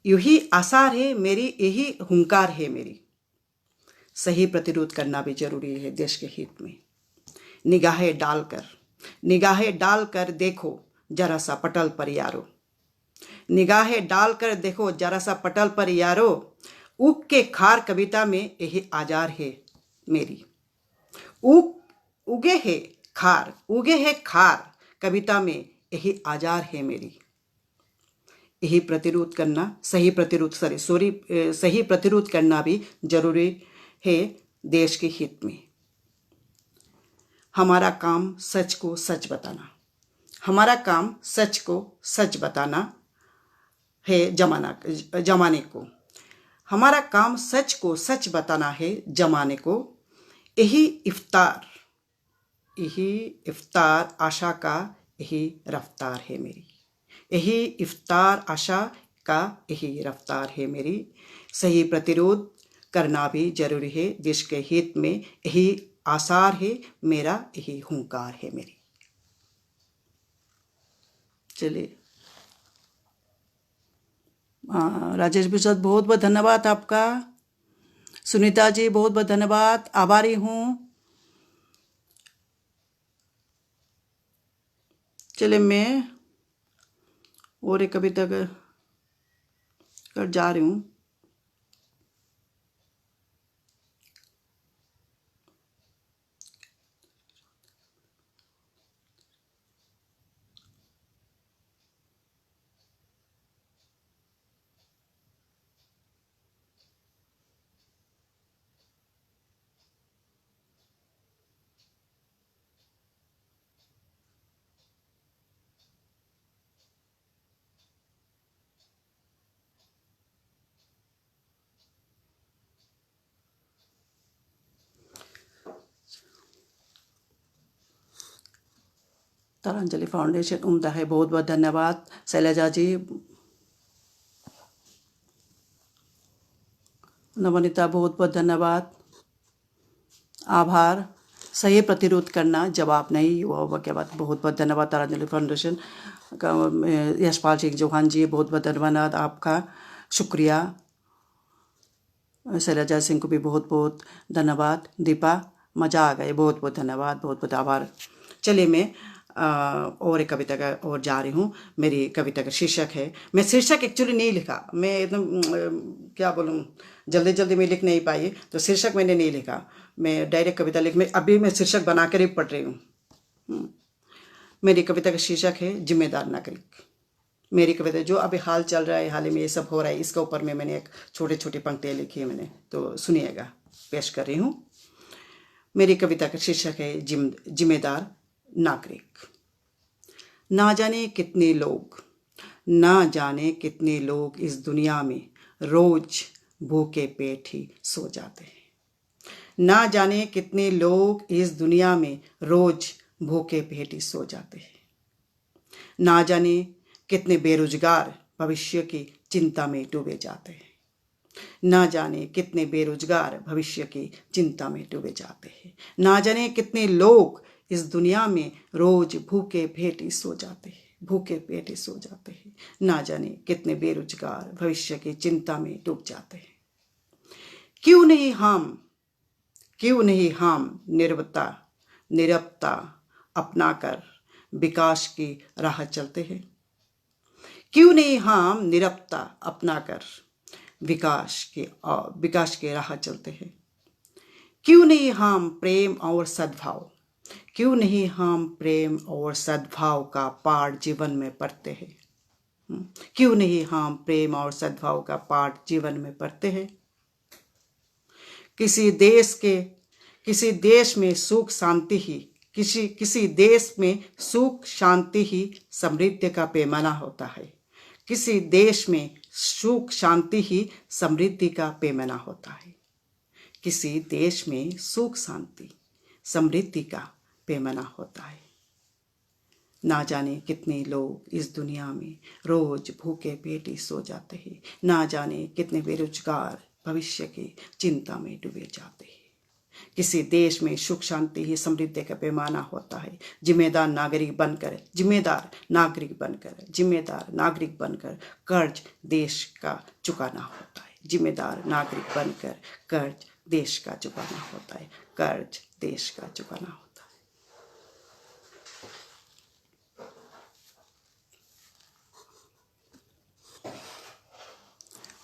यही आसार है मेरी, यही हुंकार है मेरी। सही प्रतिरोध करना भी जरूरी है देश के हित में। निगाहें डालकर, निगाहें डालकर देखो जरा सा पटल पर यारो। निगाहें डालकर देखो जरा सा पटल पर यारो। उग के खार कविता में यही आजार है मेरी। उगे है खार, उगे है खार कविता में यही आजार है मेरी। यही प्रतिरोध करना, सही प्रतिरोध सही प्रतिरोध करना भी जरूरी है देश के हित में। हमारा काम सच को सच बताना, हमारा काम सच को सच बताना है जमाने को। हमारा काम सच को सच बताना है जमाने को। यही इफ्तार, यही इफ्तार आशा का यही रफ्तार है मेरी। यही इफ्तार आशा का यही रफ्तार है मेरी। सही प्रतिरोध करना भी जरूरी है देश के हित में। यही आसार है मेरा, यही हुंकार है मेरी। चलिए राजेश प्रसाद, बहुत बहुत धन्यवाद आपका। सुनीता जी, बहुत बहुत धन्यवाद, आभारी हूँ। चलिए मैं और एक कविता कर जा रही हूँ। तरंजलि फाउंडेशन उम्दा है, बहुत बहुत धन्यवाद शैलजा जी। नवनीता, बहुत बहुत धन्यवाद, आभार। सही प्रतिरोध करना जवाब नहीं, युवा के बाद बहुत बहुत धन्यवाद तरंजलि फाउंडेशन का। यशपाल सिंह चौहान जी, बहुत बहुत धन्यवाद आपका, शुक्रिया। शैलजा सिंह को भी बहुत बहुत धन्यवाद। दीपा, मज़ा आ गया, बहुत बहुत धन्यवाद, बहुत बहुत आभार। चलिए मैं और एक कविता का और जा रही हूँ। मेरी कविता का शीर्षक है, मैं शीर्षक एक्चुअली नहीं लिखा, मैं एकदम क्या बोलूँ, जल्दी जल्दी में लिख नहीं पाई, तो शीर्षक मैंने नहीं लिखा। मैं डायरेक्ट कविता मैं अभी मैं शीर्षक बना कर ही पढ़ रही हूँ। मेरी कविता का शीर्षक है जिम्मेदार नागरिक। मेरी कविता जो अभी हाल चल रहा है, हाल ही में ये सब हो रहा है, इसके ऊपर में मैंने एक छोटी छोटी पंक्तियाँ लिखी है मैंने, तो सुनिएगा, पेश कर रही हूँ। मेरी कविता का शीर्षक है जिम्मेदार नागरिक। ना जाने कितने लोग, ना जाने कितने लोग इस दुनिया में रोज भूखे पेट ही सो जाते हैं। ना जाने कितने लोग इस दुनिया में रोज भूखे पेट ही सो जाते हैं। ना जाने कितने बेरोजगार भविष्य की चिंता में डूबे जाते हैं। ना जाने कितने बेरोजगार भविष्य की चिंता में डूबे जाते हैं। ना जाने कितने लोग इस दुनिया में रोज भूखे पेट ही सो जाते हैं, भूखे पेट ही सो जाते हैं। ना जाने कितने बेरोजगार भविष्य की चिंता में डूब जाते हैं। क्यों नहीं हम निरवता अपनाकर विकास की राह चलते हैं। क्यों नहीं हम निरवता अपनाकर विकास की राह चलते हैं। क्यों नहीं हम प्रेम और सद्भाव, क्यों नहीं हम प्रेम और सद्भाव का पाठ जीवन में पढ़ते हैं? क्यों नहीं हम प्रेम और सद्भाव का पाठ जीवन में पढ़ते हैं? किसी देश में सुख शांति ही किसी देश में सुख शांति ही समृद्धि का पैमाना होता है। किसी देश में सुख शांति ही समृद्धि का पैमाना होता है। किसी देश में सुख शांति समृद्धि का पैमाना होता है। ना जाने कितने लोग इस दुनिया में रोज भूखे पेट सो जाते हैं। ना जाने कितने बेरोजगार भविष्य की चिंता में डूबे जाते हैं। किसी देश में सुख शांति ही समृद्धि का पैमाना होता है। जिम्मेदार नागरिक बनकर कर्ज देश का चुकाना होता है। जिम्मेदार नागरिक बनकर कर्ज देश का चुकाना होता है। कर्ज देश का चुकाना होता है।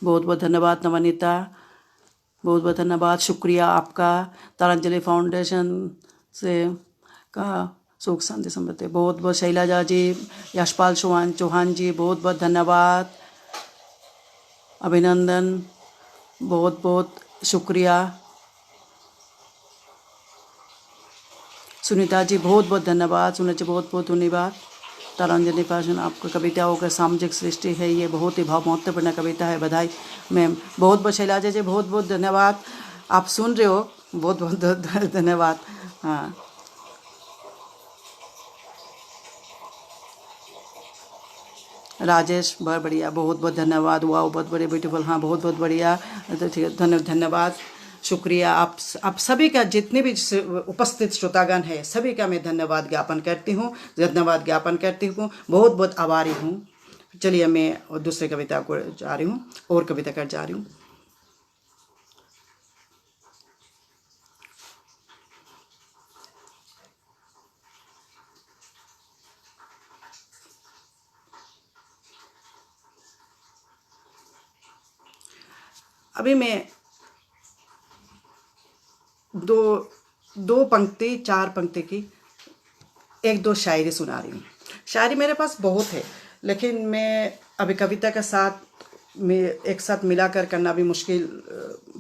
बहुत बहुत धन्यवाद नवनीता, बहुत बहुत धन्यवाद, शुक्रिया आपका। तारांजलि फाउंडेशन से का सुख शांति समृद्धि। बहुत बहुत शैलजा जी, यशपाल चौहान जी, बहुत बहुत धन्यवाद, अभिनंदन, बहुत बहुत शुक्रिया। सुनीता जी बहुत बहुत धन्यवाद, सुनीता जी बहुत बहुत धन्यवाद। तारांजलि फाउंडेशन आपका कविताओं का सामाजिक सृष्टि है, ये बहुत ही महत्वपूर्ण कविता है। बधाई मैम, बहुत बहुत शैलजा जी, बहुत बहुत धन्यवाद। आप सुन रहे हो, बहुत बहुत धन्यवाद। हाँ, राजेश बहुत बढ़िया, बहुत बहुत धन्यवाद। वाह, बहुत बड़े ब्यूटीफुल। हाँ, बहुत बहुत बढ़िया, तो ठीक है, धन्यवाद, शुक्रिया। आप सभी का, जितने भी उपस्थित श्रोतागण है, सभी का मैं धन्यवाद ज्ञापन करती हूँ। बहुत बहुत आभारी हूँ। चलिए मैं दूसरे कविता को जा रही हूँ, और कविता कर जा रही हूँ। अभी मैं दो पंक्ति, चार पंक्ति की एक दो शायरी सुना रही हूँ। शायरी मेरे पास बहुत है, लेकिन मैं अभी कविता के साथ में एक साथ मिलाकर करना भी मुश्किल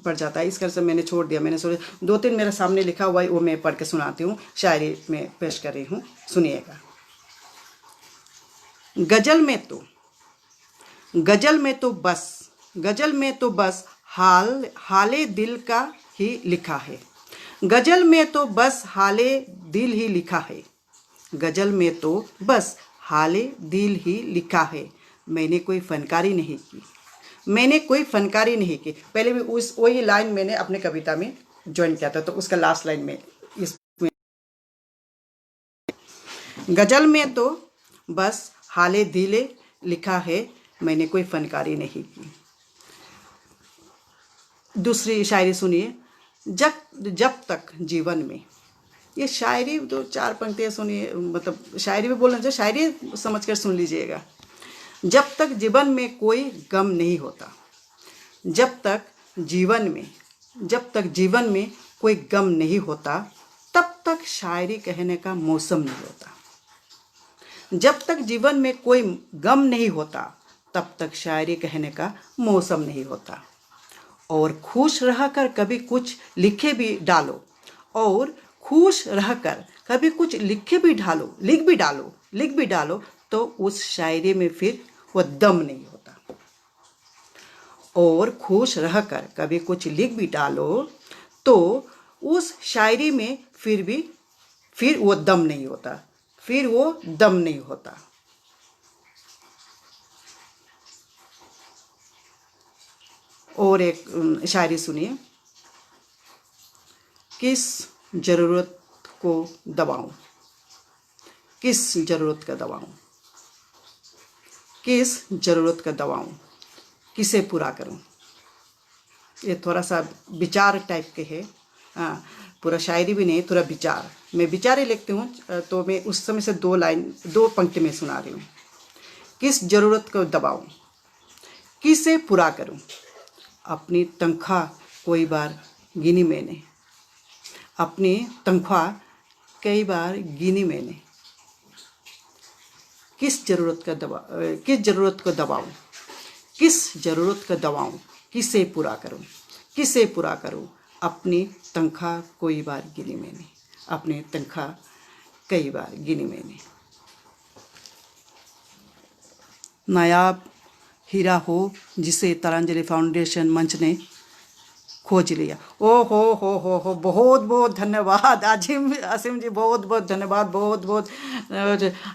पड़ जाता है, इस कर से मैंने छोड़ दिया। मैंने सोचा दो तीन मेरे सामने लिखा हुआ है, वो मैं पढ़ के सुनाती हूँ। शायरी में पेश कर रही हूँ, सुनिएगा। गजल में तो बस हाले दिल का ही लिखा है। गजल में तो बस हाले दिल ही लिखा है। गजल में तो बस हाले दिल ही लिखा है। मैंने कोई फनकारी नहीं की। पहले भी वही लाइन मैंने अपने कविता में ज्वाइन किया था, तो उसका लास्ट लाइन में इसमें, गजल में तो बस हाले दिल लिखा है, मैंने कोई फनकारी नहीं की। दूसरी शायरी सुनिए। जब तक जीवन में, ये शायरी दो चार पंक्तियाँ सुनिए, मतलब शायरी में बोलना चाहिए, शायरी समझकर सुन लीजिएगा। जब तक जीवन में कोई गम नहीं होता, जब तक जीवन में कोई गम नहीं होता, तब तक शायरी कहने का मौसम नहीं होता। जब तक जीवन में कोई गम नहीं होता, तब तक शायरी कहने का मौसम नहीं होता। और खुश रहकर कभी कुछ लिख भी डालो, तो उस शायरी में फिर वो दम नहीं होता। और खुश रहकर कभी कुछ लिख भी डालो, तो उस शायरी में फिर वो दम नहीं होता। और एक शायरी सुनिए। किस जरूरत का दबाऊं, किसे पूरा करूं। ये थोड़ा सा विचार टाइप के है। हाँ, पूरा शायरी भी नहीं, थोड़ा विचार। मैं विचार ही लिखती हूँ, तो मैं उस समय से दो पंक्ति में सुना रही हूँ। किस जरूरत को दबाऊं, किसे पूरा करूं। अपनी तनख्वाह कोई बार गिनी मैंने, अपनी तनख्वाह कई बार गिनी मैंने। किस ज़रूरत को दबाऊं, किस ज़रूरत को दबाऊं, किसे पूरा करूं, किसे पूरा करूं। अपनी तनख्वाह कई बार गिनी मैंने, अपनी तनख्वाह कई बार गिनी मैंने। नायाब हीरा हो जिसे तरांजलि फाउंडेशन मंच ने खोज लिया। ओ हो, बहुत बहुत धन्यवाद असीम जी, बहुत बहुत धन्यवाद, बहुत बहुत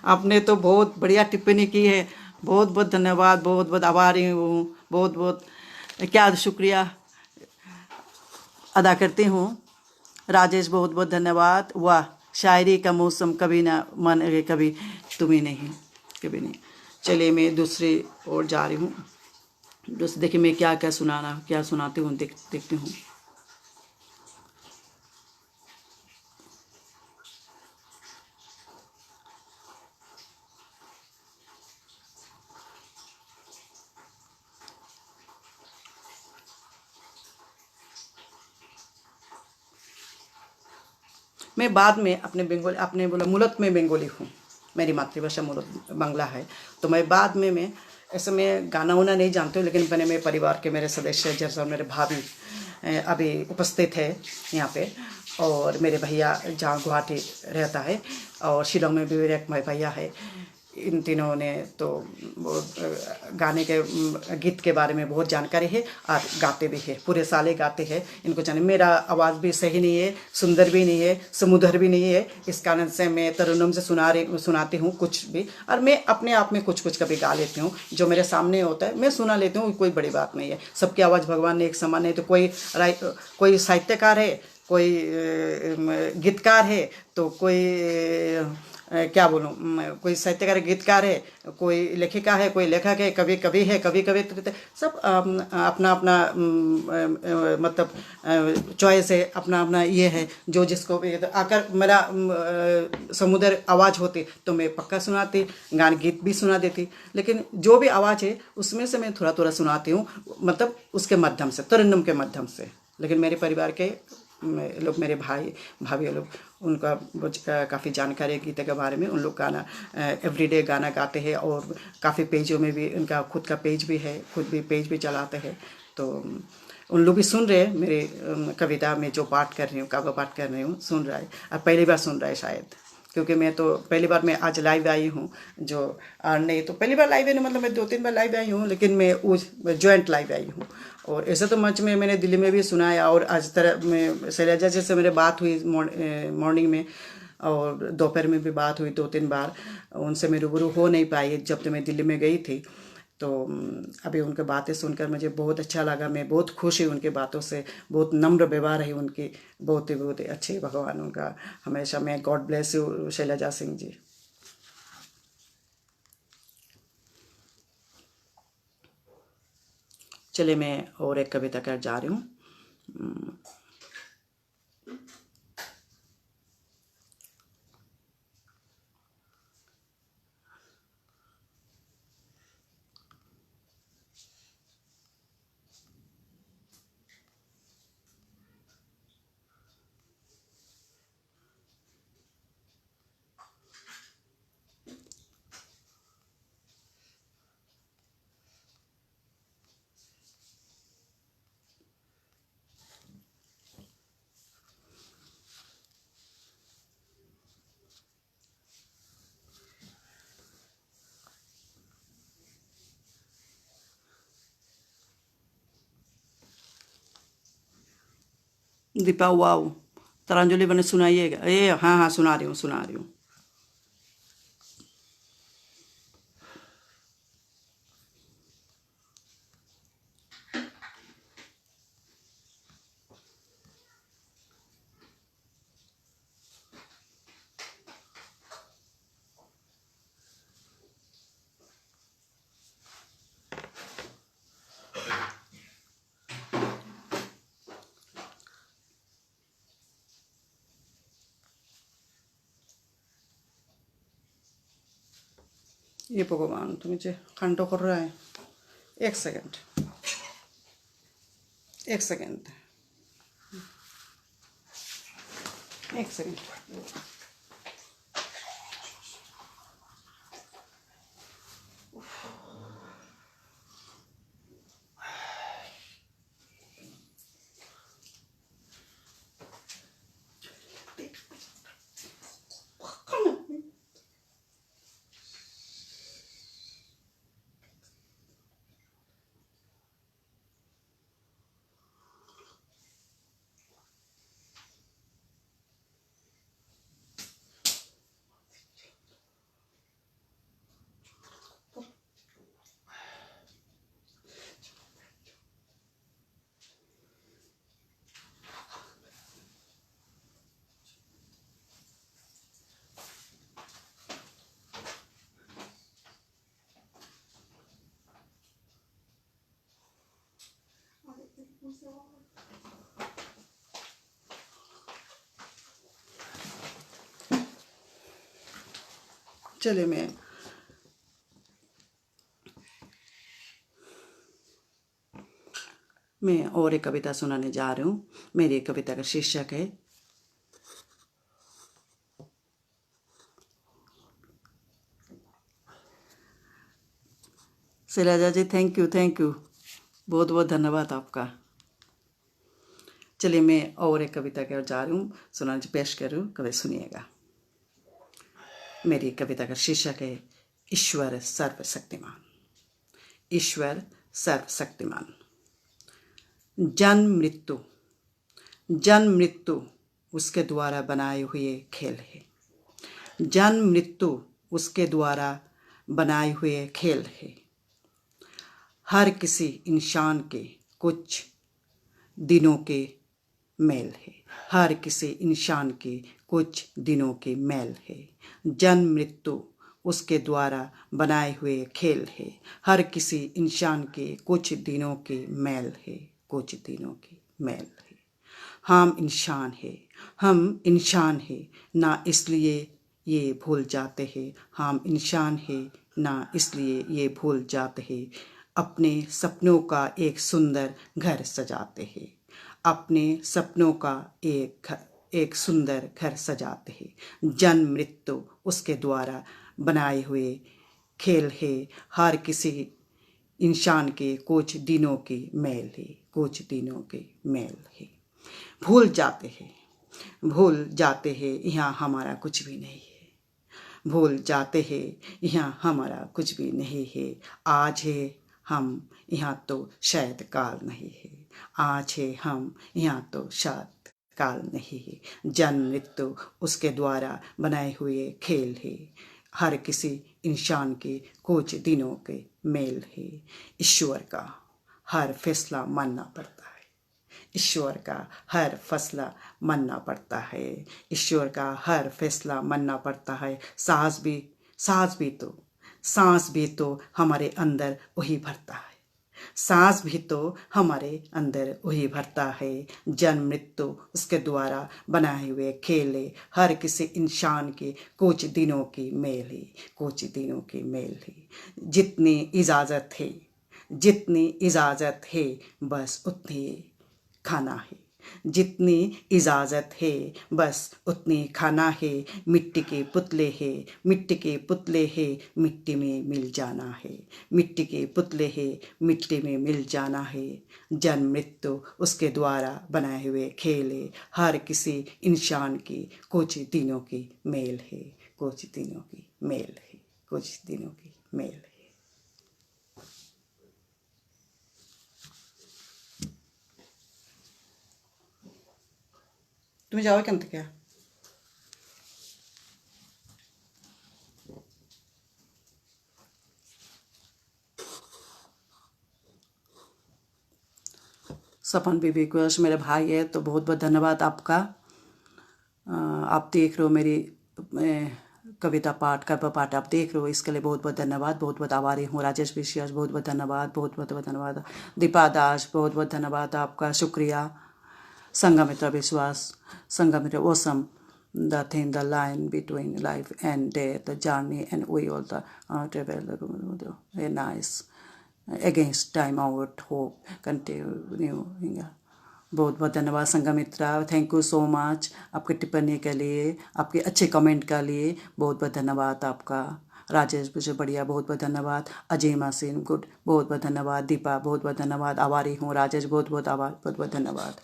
आपने तो बहुत बढ़िया टिप्पणी की है। बहुत बहुत धन्यवाद, बहुत बहुत आभारी हूँ, बहुत बहुत क्या शुक्रिया अदा करती हूँ। राजेश बहुत बहुत धन्यवाद। वाह, शायरी का मौसम कभी ना मन कभी तुम्हें नहीं, कभी नहीं। चलिए मैं दूसरी ओर जा रही हूँ। देखिए मैं क्या सुनाती हूँ, देखती हूँ। मैं बाद में अपने बोला मूलत में बंगाली हूँ, मेरी मातृभाषा मूलत बांग्ला है। तो मैं बाद में मैं ऐसे मैं गाना वाना नहीं जानती हूँ, लेकिन मैंने मेरे परिवार के मेरे सदस्य जैसे मेरे भाभी अभी उपस्थित है यहाँ पे, और मेरे भैया जहाँ गुवाहाटी रहता है, और शिलोंग में भी मेरे एक भैया है। इन तीनों ने तो गाने के गीत के बारे में बहुत जानकारी है, और गाते भी है, पूरे साल ही गाते हैं। इनको जाने मेरा आवाज़ भी सही नहीं है, सुंदर भी नहीं है, सुमधुर भी नहीं है, इस कारण से मैं तरन्नुम से सुनाती हूँ कुछ भी, और मैं अपने आप में कुछ कुछ कभी गा लेती हूँ। जो मेरे सामने होता है मैं सुना लेती हूँ, कोई बड़ी बात नहीं है। सबकी आवाज़ भगवान ने एक समान है। तो कोई साहित्यकार है, कोई गीतकार है, तो कोई क्या बोलूँ, कोई साहित्यकार गीतकार है, कोई लेखिका है, कोई लेखक है, कभी कभी है, कभी कभी सब अपना अपना मतलब चॉइस है, अपना अपना ये है। जो जिसको भी आकर मेरा समुद्र आवाज़ होती तो मैं पक्का सुनाती, गान गीत भी सुना देती। लेकिन जो भी आवाज़ है उसमें से मैं थोड़ा थोड़ा सुनाती हूँ, मतलब उसके माध्यम से, तरन्नुम के माध्यम से। लेकिन मेरे परिवार के लोग, मेरे भाई भाभी लोग, उनका काफ़ी जानकारी है गीत के बारे में। उन लोग गाना एवरीडे गाना गाते हैं, और काफ़ी पेजों में भी उनका खुद का पेज भी है, खुद भी पेज भी चलाते हैं। तो उन लोग भी सुन रहे हैं मेरे कविता में जो पाठ कर रही हूँ, काव्य पाठ कर रही हूँ, सुन रहा है। अब पहली बार सुन रहा है शायद, क्योंकि मैं तो पहली बार मैं आज लाइव आई हूँ। जो नहीं तो पहली बार लाइव आई, मतलब मैं 2-3 बार लाइव आई हूँ, लेकिन मैं उस जॉइंट लाइव आई हूँ। और ऐसे तो मंच में मैंने दिल्ली में भी सुना है, और आज तरह में शैलजा जी से मेरे बात हुई मॉर्निंग में, और दोपहर में भी बात हुई 2-3 बार। उनसे मैं रूबरू हो नहीं पाई जब तक मैं दिल्ली में गई थी। तो अभी उनके बातें सुनकर मुझे बहुत अच्छा लगा, मैं बहुत खुश हुई उनकी बातों से। बहुत नम्र व्यवहार है उनकी, बहुत ही अच्छे। भगवान उनका हमेशा, मैं God bless you Shailaja Singh ji. चलिए मैं और एक कविता कर जा रही हूँ। दीपा वाओ, तरांजलि बने सुनाइएगा। ये हाँ हाँ, सुना रही हूँ, सुना रही हूँ। ये भगवान तो मुझे खंडो कर रहा है। एक सेकंड, एक सेकंड। एक सेकंड। चलिए मैं और एक कविता सुनाने जा रही हूँ। मेरी कविता का शीर्षक है शैलजा जी, थैंक यू, बहुत बहुत धन्यवाद आपका। चलिए मैं और एक कविता के जा रही हूँ, सुनाने पेश कर रही हूँ, कभी सुनिएगा। मेरी कविता का शीर्षक है ईश्वर सर्वशक्तिमान। ईश्वर सर्वशक्तिमान। जन्म मृत्यु उसके द्वारा बनाए हुए खेल है। जन्म मृत्यु उसके द्वारा बनाए हुए खेल है। हर किसी इंसान के कुछ दिनों के मेल है। हर किसी इंसान के कुछ दिनों के मेल है। जन्म मृत्यु उसके द्वारा बनाए हुए खेल है। हर किसी इंसान के कुछ दिनों के मेल है। कुछ दिनों के मेल है। हम इंसान हैं ना इसलिए ये भूल जाते हैं। हम इंसान हैं ना इसलिए ये भूल जाते हैं। अपने सपनों का एक सुंदर घर सजाते हैं। अपने सपनों का एक सुंदर घर सजाते हैं। जन्म मृत्यु उसके द्वारा बनाए हुए खेल है। हर किसी इंसान के कुछ दिनों की मेल है। कुछ दिनों के मेल है। भूल जाते हैं यहाँ हमारा कुछ भी नहीं है। भूल जाते हैं यहाँ हमारा कुछ भी नहीं है। आज है हम यहाँ तो शायद काल नहीं है। आज है हम यहाँ तो शायद काल नहीं है। जन्म मृत्यु उसके द्वारा बनाए हुए खेल है। हर किसी इंसान के कुछ दिनों के मेल है। ईश्वर का हर फैसला मानना पड़ता है। ईश्वर का हर फैसला मानना पड़ता है। ईश्वर का हर फैसला मानना पड़ता है। सांस भी तो हमारे अंदर वही भरता है। सांस भी तो हमारे अंदर वही भरता है। जन्म मृत्यु उसके द्वारा बनाए हुए खेल है। हर किसी इंसान के कुछ दिनों की मेल है। कुछ दिनों की मेल है। जितनी इजाज़त है बस उतनी खाना है। जितनी इजाज़त है बस उतनी खाना है। मिट्टी के पुतले हैं। मिट्टी में मिल जाना है। मिट्टी के पुतले हैं। मिट्टी में मिल जाना है। जन्म मृत्यु उसके द्वारा बनाए हुए खेल है। हर किसी इंसान की कुछ दिनों की मेल है। कुछ दिनों की मेल है। कुछ दिनों की मेल है। तुम्ही जाओ क्या क्या सपन बीबी कुश मेरे भाई है, तो बहुत बहुत धन्यवाद आपका। आप देख रहे हो मेरी कविता पाठ आप देख रहे हो, इसके लिए बहुत बहुत धन्यवाद। बहुत बहुत आभारी हूँ। राजेश विश्वास बहुत बहुत धन्यवाद। बहुत बहुत धन्यवाद। दीपा दास बहुत बहुत धन्यवाद आपका, शुक्रिया। संघमित्रा विश्वास, Sanghamitra awesome, the thing, the line between life and death, the journey, and we all the travel nice against time out hope continuing बहुत बहुत धन्यवाद Sanghamitra, thank you so much आपकी टिप्पणी के लिए, आपके अच्छे कमेंट के लिए बहुत बहुत धन्यवाद आपका। राजेश मुझे बढ़िया, बहुत बहुत धन्यवाद। अजय मासीन गुड, बहुत बहुत धन्यवाद। दीपा बहुत बहुत धन्यवाद, आभारी हूँ। राजेश बहुत बहुत आभार, बहुत बहुत धन्यवाद।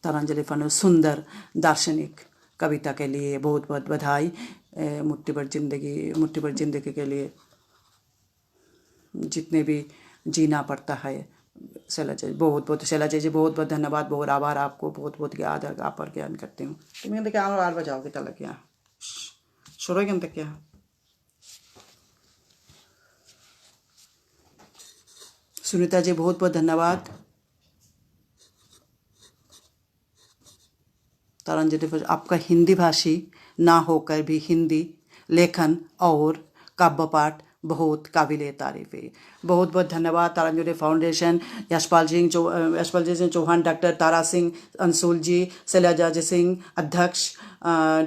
तारांजलि फन सुंदर दार्शनिक कविता के लिए बहुत बहुत बधाई। मुट्ठी भर जिंदगी के लिए जितने भी जीना पड़ता है। शैलजा जी बहुत बहुत, शैलजा जी बहुत बहुत धन्यवाद, बहुत आभार आपको, बहुत बहुत आदर आप पर ज्ञान करती हूँ। तुम्हें देखिए आर बजाओगे तल क्या शुरू तक क्या। सुनीता जी बहुत बहुत धन्यवाद। तारांजलि आपका हिंदी भाषी ना होकर भी हिंदी लेखन और काव्य पाठ बहुत काबिले तारीफ है। बहुत बहुत धन्यवाद तारांजलि फाउंडेशन, यशपाल सिंह चौहान, डॉक्टर तारा सिंह अंशुल जी, शैलजा जी सिंह अध्यक्ष,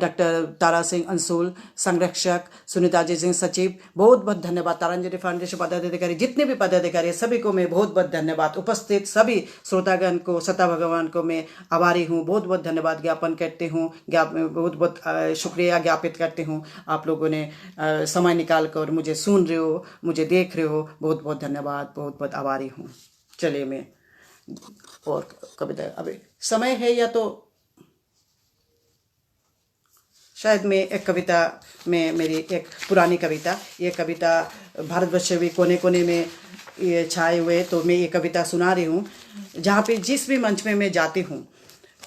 डॉक्टर तारा सिंह अंशुल संरक्षक, सुनीता जी सिंह सचिव, बहुत बहुत धन्यवाद। तारांजलि फाउंडेशन पदाधिकारी, जितने भी पदाधिकारी सभी को मैं बहुत बहुत धन्यवाद। उपस्थित सभी श्रोतागण को, सता भगवान को मैं आभारी हूँ, बहुत बहुत धन्यवाद ज्ञापन करती हूँ, बहुत बहुत शुक्रिया ज्ञापित करती हूँ। आप लोगों ने समय निकाल कर मुझे सुन रहे हो, मुझे देख रहे हो, बहुत बहुत धन्यवाद, बहुत बहुत आभारी हूँ। चलिए मैं और कविता, अभी समय है या तो शायद मैं एक कविता में, मेरी एक पुरानी कविता, ये कविता भारतवर्ष भी कोने कोने में ये छाए हुए, तो मैं ये कविता सुना रही हूँ। जहाँ पे जिस भी मंच में मैं जाती हूँ,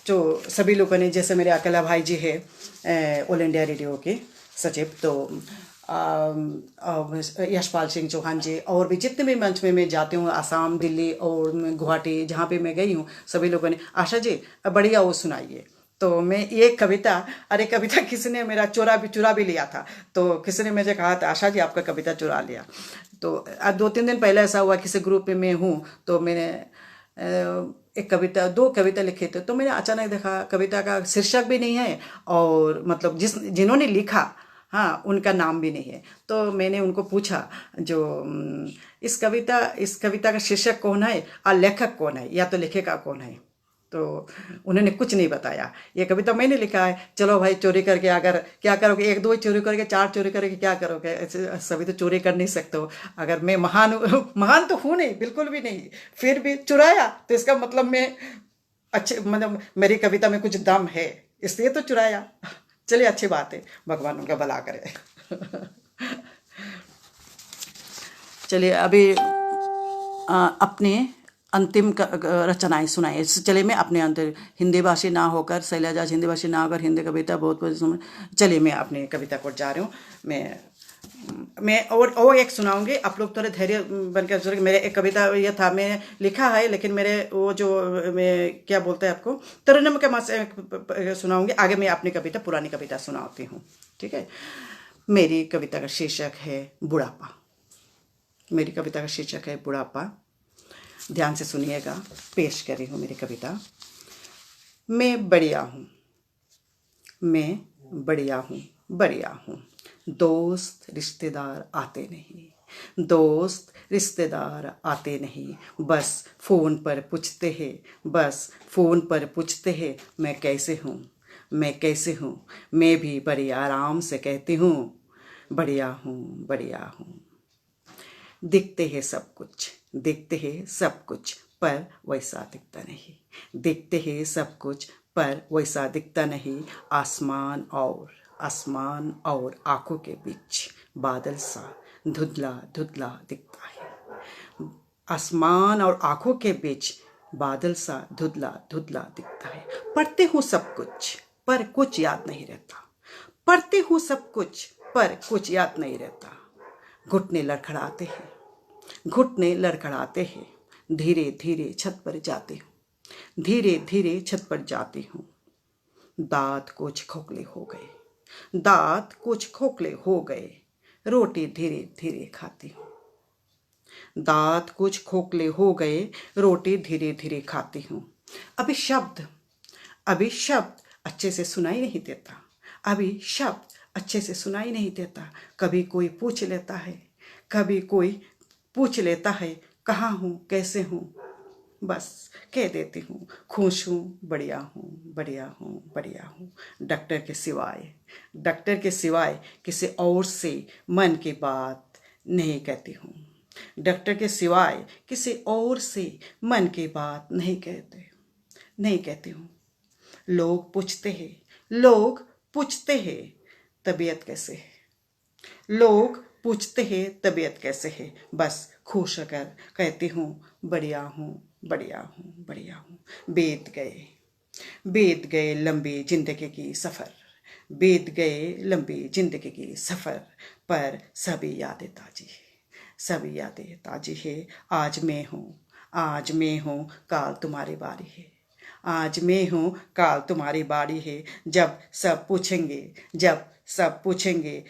जो सभी लोगों ने, जैसे मेरे अकेला भाई जी है ऑल इंडिया रेडियो के सचिव, तो यशपाल सिंह चौहान जी, और भी जितने भी मंच में मैं जाती हूँ, आसाम, दिल्ली और गुवाहाटी, जहाँ पे मैं गई हूँ, सभी लोगों ने आशा जी बढ़िया वो सुनाइए। तो मैं ये कविता, अरे कविता किसी ने मेरा चुरा भी लिया था, तो किसी ने मुझे कहा था आशा जी आपका कविता चुरा लिया। तो आज 2-3 दिन पहले ऐसा हुआ, किसी ग्रुप में मैं हूँ, तो मैंने एक कविता, 2 कविता लिखे थे, तो मैंने अचानक देखा कविता का शीर्षक भी नहीं है, और मतलब जिन्होंने लिखा, हाँ, उनका नाम भी नहीं है। तो मैंने उनको पूछा, जो इस कविता का शीर्षक कौन है और लेखक कौन है, या तो लेखिका कौन है, तो उन्होंने कुछ नहीं बताया। ये कविता मैंने लिखा है, चलो भाई चोरी करके अगर क्या करोगे, 1-2 चोरी करके 4 चोरी करके क्या करोगे, ऐसे सभी तो चोरी कर नहीं सकते हो। अगर मैं महान तो हूँ नहीं, बिल्कुल भी नहीं, फिर भी चुराया तो इसका मतलब मैं अच्छे, मतलब मेरी कविता में कुछ दम है, इसलिए तो चुराया। चलिए अच्छी बात है, भगवान उनका भला करे। चलिए अभी अपने अंतिम रचनाएं सुनाए। चलिए मैं अपने अंतिम, हिंदी भाषी ना होकर, शैलजा हिंदी भाषी ना होकर हिंदी कविता बहुत बहुत, चलिए मैं अपनी कविता को जा रही हूँ। मैं और एक सुनाऊंगी, आप लोग थोड़े धैर्य बनकर सुनिए। मेरे एक कविता ये था, मैंने लिखा है, लेकिन मेरे वो जो मैं क्या बोलते हैं आपको, तरन्नुम के मास सुनाऊंगी। आगे मैं अपनी कविता, पुरानी कविता सुनाती हूँ, ठीक है। मेरी कविता का शीर्षक है बुढ़ापा। मेरी कविता का शीर्षक है बुढ़ापा, ध्यान से सुनिएगा, पेश कर रही हूँ मेरी कविता। मैं बढ़िया हूँ, मैं बढ़िया हूँ, दोस्त रिश्तेदार आते नहीं, दोस्त रिश्तेदार आते नहीं, बस फ़ोन पर पूछते हैं, बस फ़ोन पर पूछते हैं मैं कैसे हूँ, मैं कैसे हूँ। मैं भी बड़ी आराम से कहती हूँ बढ़िया हूँ, बढ़िया हूँ। दिखते हैं सब कुछ, दिखते हैं सब कुछ, पर वैसा दिखता नहीं, दिखते हैं सब कुछ, पर वैसा दिखता नहीं। आसमान और आंखों के बीच बादल सा धुंधला धुंधला दिखता है। आसमान और आंखों के बीच बादल सा धुंधला धुंधला दिखता है। पढ़ते हूँ सब कुछ, पर कुछ याद नहीं रहता, पढ़ते हूँ सब कुछ, पर कुछ याद नहीं रहता। घुटने लड़खड़ाते हैं, घुटने लड़खड़ाते हैं, धीरे धीरे छत पर जाती हूँ, धीरे धीरे छत पर जाती हूँ। दांत कुछ खोखले हो गए, दांत कुछ खोखले हो गए, रोटी धीरे धीरे खाती हूँ। दांत कुछ खोखले हो गए, रोटी धीरे धीरे खाती हूँ। अभी शब्द अच्छे से सुनाई नहीं देता, अभी शब्द अच्छे से सुनाई नहीं देता। कभी कोई पूछ लेता है, कभी कोई पूछ लेता है कहाँ हूँ, कैसे हूँ। बस कह देती हूँ, खुश हूँ, बढ़िया हूँ, बढ़िया हूँ, बढ़िया हूँ। डॉक्टर के सिवाय किसी और से मन की बात नहीं कहती हूँ। डॉक्टर के सिवाय किसी और से मन की बात नहीं कहती हूँ। लोग पूछते हैं तबीयत कैसे है। लोग पूछते हैं तबीयत कैसे है, बस खुश होकर कहती हूँ बढ़िया हूँ, बढ़िया हूँ, बढ़िया हूँ। बीत गए लंबी जिंदगी की सफ़र, बीत गए लंबी जिंदगी की सफ़र, पर सभी यादें ताजी है। आज मैं हूँ, काल तुम्हारी बारी है। आज मैं हूँ, काल तुम्हारी बारी है। जब सब पूछेंगे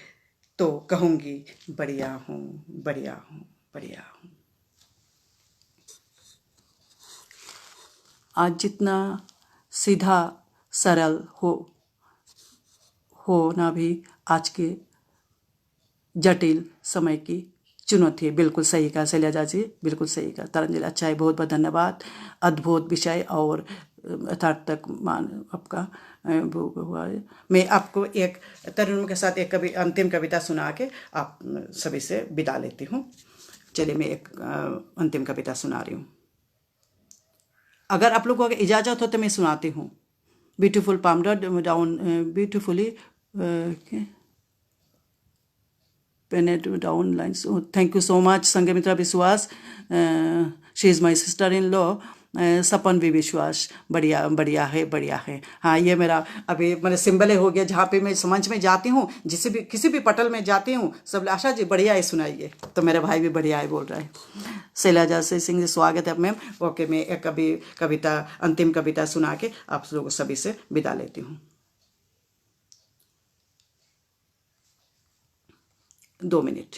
तो कहूँगी बढ़िया हूँ, बढ़िया हूँ, बढ़िया हूँ। आज जितना सीधा सरल होना भी आज के जटिल समय की चुनौती है। बिल्कुल सही कहा शैलजा जी, बिल्कुल सही कहा तरंजलि। अच्छा है, बहुत बहुत धन्यवाद। अद्भुत विषय और यथार्थक मान आपका वो हुआ है। मैं आपको एक तरुण के साथ एक अंतिम कविता सुना के आप सभी से विदा लेती हूँ। चलिए, मैं एक अंतिम कविता सुना रही हूँ। अगर आप लोगों को इजाज़त हो तो मैं सुनाती हूँ। ब्यूटीफुल पामडर down beautifully penned down lines. Thank you so much Sanghamitra Vishwas, she is my sister in law. Sapan भी विश्वास, बढ़िया बढ़िया है, बढ़िया है। हाँ, ये मेरा अभी मैंने सिंबल हो गया। जहाँ पे मैं मंच में जाती हूँ, किसी भी पटल में जाती हूँ, सब आशा जी बढ़िया है सुनाइए, तो मेरा भाई भी बढ़िया है बोल रहा है। शैलजा सिंह जी स्वागत है मैम। ओके, मैं एक अंतिम कविता सुना के आप लोगों सभी से विदा लेती हूँ। 2 मिनट।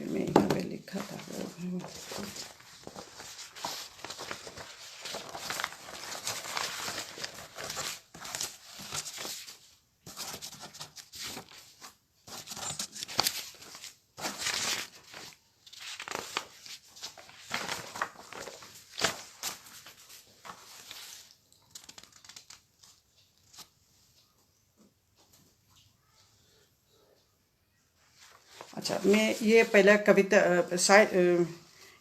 मैं यहाँ पे लिखा था। अच्छा, मैं ये पहला कविता शायद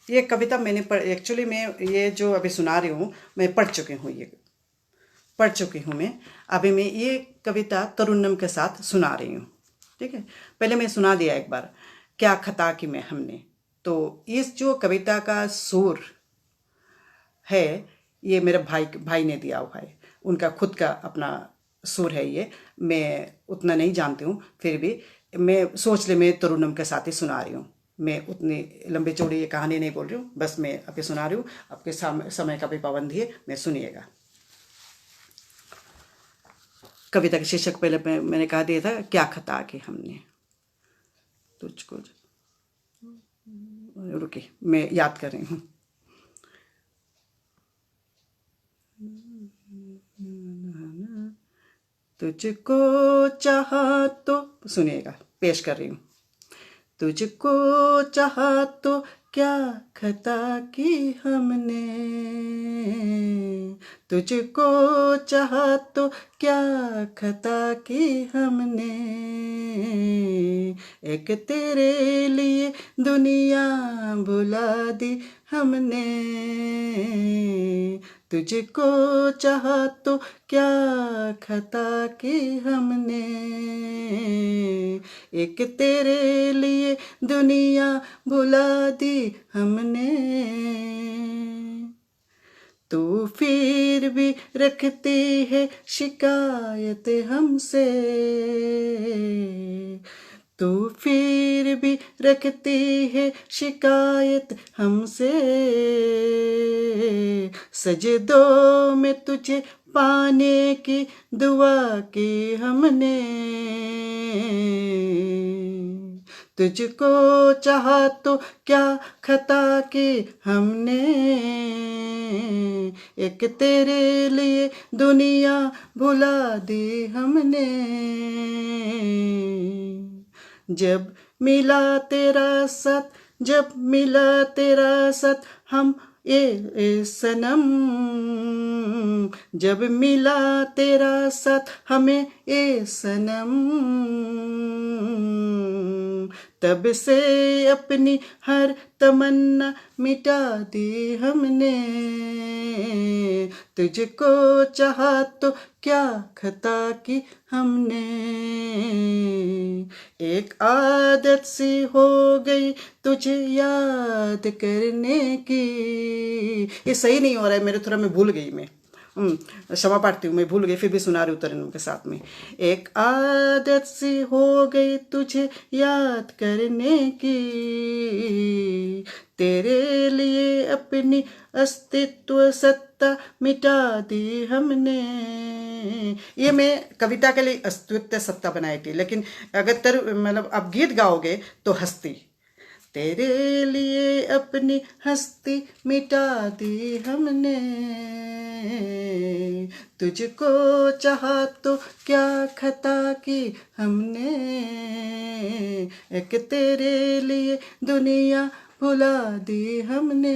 ये कविता मैंने एक्चुअली मैं ये जो अभी सुना रही हूँ, मैं पढ़ चुकी हूँ मैं। अभी मैं ये कविता तरुन्नम के साथ सुना रही हूँ। ठीक है, पहले मैं सुना दिया एक बार, क्या खता की मैं हमने। तो इस जो कविता का सुर है, ये मेरे भाई ने दिया हुआ है। उनका खुद का अपना सुर है ये। मैं उतना नहीं जानती हूँ, फिर भी मैं सोच ले मैं तरुणम के साथ ही सुना रही हूँ। मैं उतनी लंबी चौड़ी ये कहानी नहीं बोल रही हूँ, बस मैं अभी सुना रही हूँ। आपके समय का भी पाबंदी है, मैं सुनिएगा। कविता के शीर्षक पहले मैंने कहा दिया था, क्या खता की हमने तुझको। रुकी, मैं याद कर रही हूँ। तुझको चाहा तो, सुनिएगा, पेश कर रही हूँ। तुझको चाहा तो क्या खता की हमने, तुझको चाहा तो क्या खता की हमने, एक तेरे लिए दुनिया भुला दी हमने, तुझको चाहा तो क्या खता की हमने, एक तेरे लिए दुनिया भुला दी हमने, तू फिर भी रखती है शिकायत हमसे, तू फिर भी रखती है शिकायत हमसे, सजदों में तुझे पाने की दुआ की हमने, तुझको चाहा तो क्या खता की हमने, एक तेरे लिए दुनिया भुला दी हमने। जब मिला तेरा साथ, जब मिला तेरा साथ हम ए सनम, जब मिला तेरा साथ हमें ए सनम, तब से अपनी हर तमन्ना मिटा दी हमने। तुझको चाहा तो क्या खता की हमने, एक आदत सी हो गई तुझे याद करने की। ये सही नहीं हो रहा है मेरे, थोड़ा मैं भूल गई, मैं क्षमा पाती हूँ, मैं भूल गई, फिर भी सुना रही हूँ तरन्नुम के साथ में। एक आदत सी हो गई तुझे याद करने की, तेरे लिए अपनी अस्तित्व सत्ता मिटा दी हमने। ये मैं कविता के लिए अस्तित्व सत्ता बनाई थी, लेकिन अगर मतलब आप गीत गाओगे तो हस्ती, तेरे लिए अपनी हस्ती मिटा दी हमने। तुझको चाहा तो क्या खता की हमने, एक तेरे लिए दुनिया भुला दी हमने।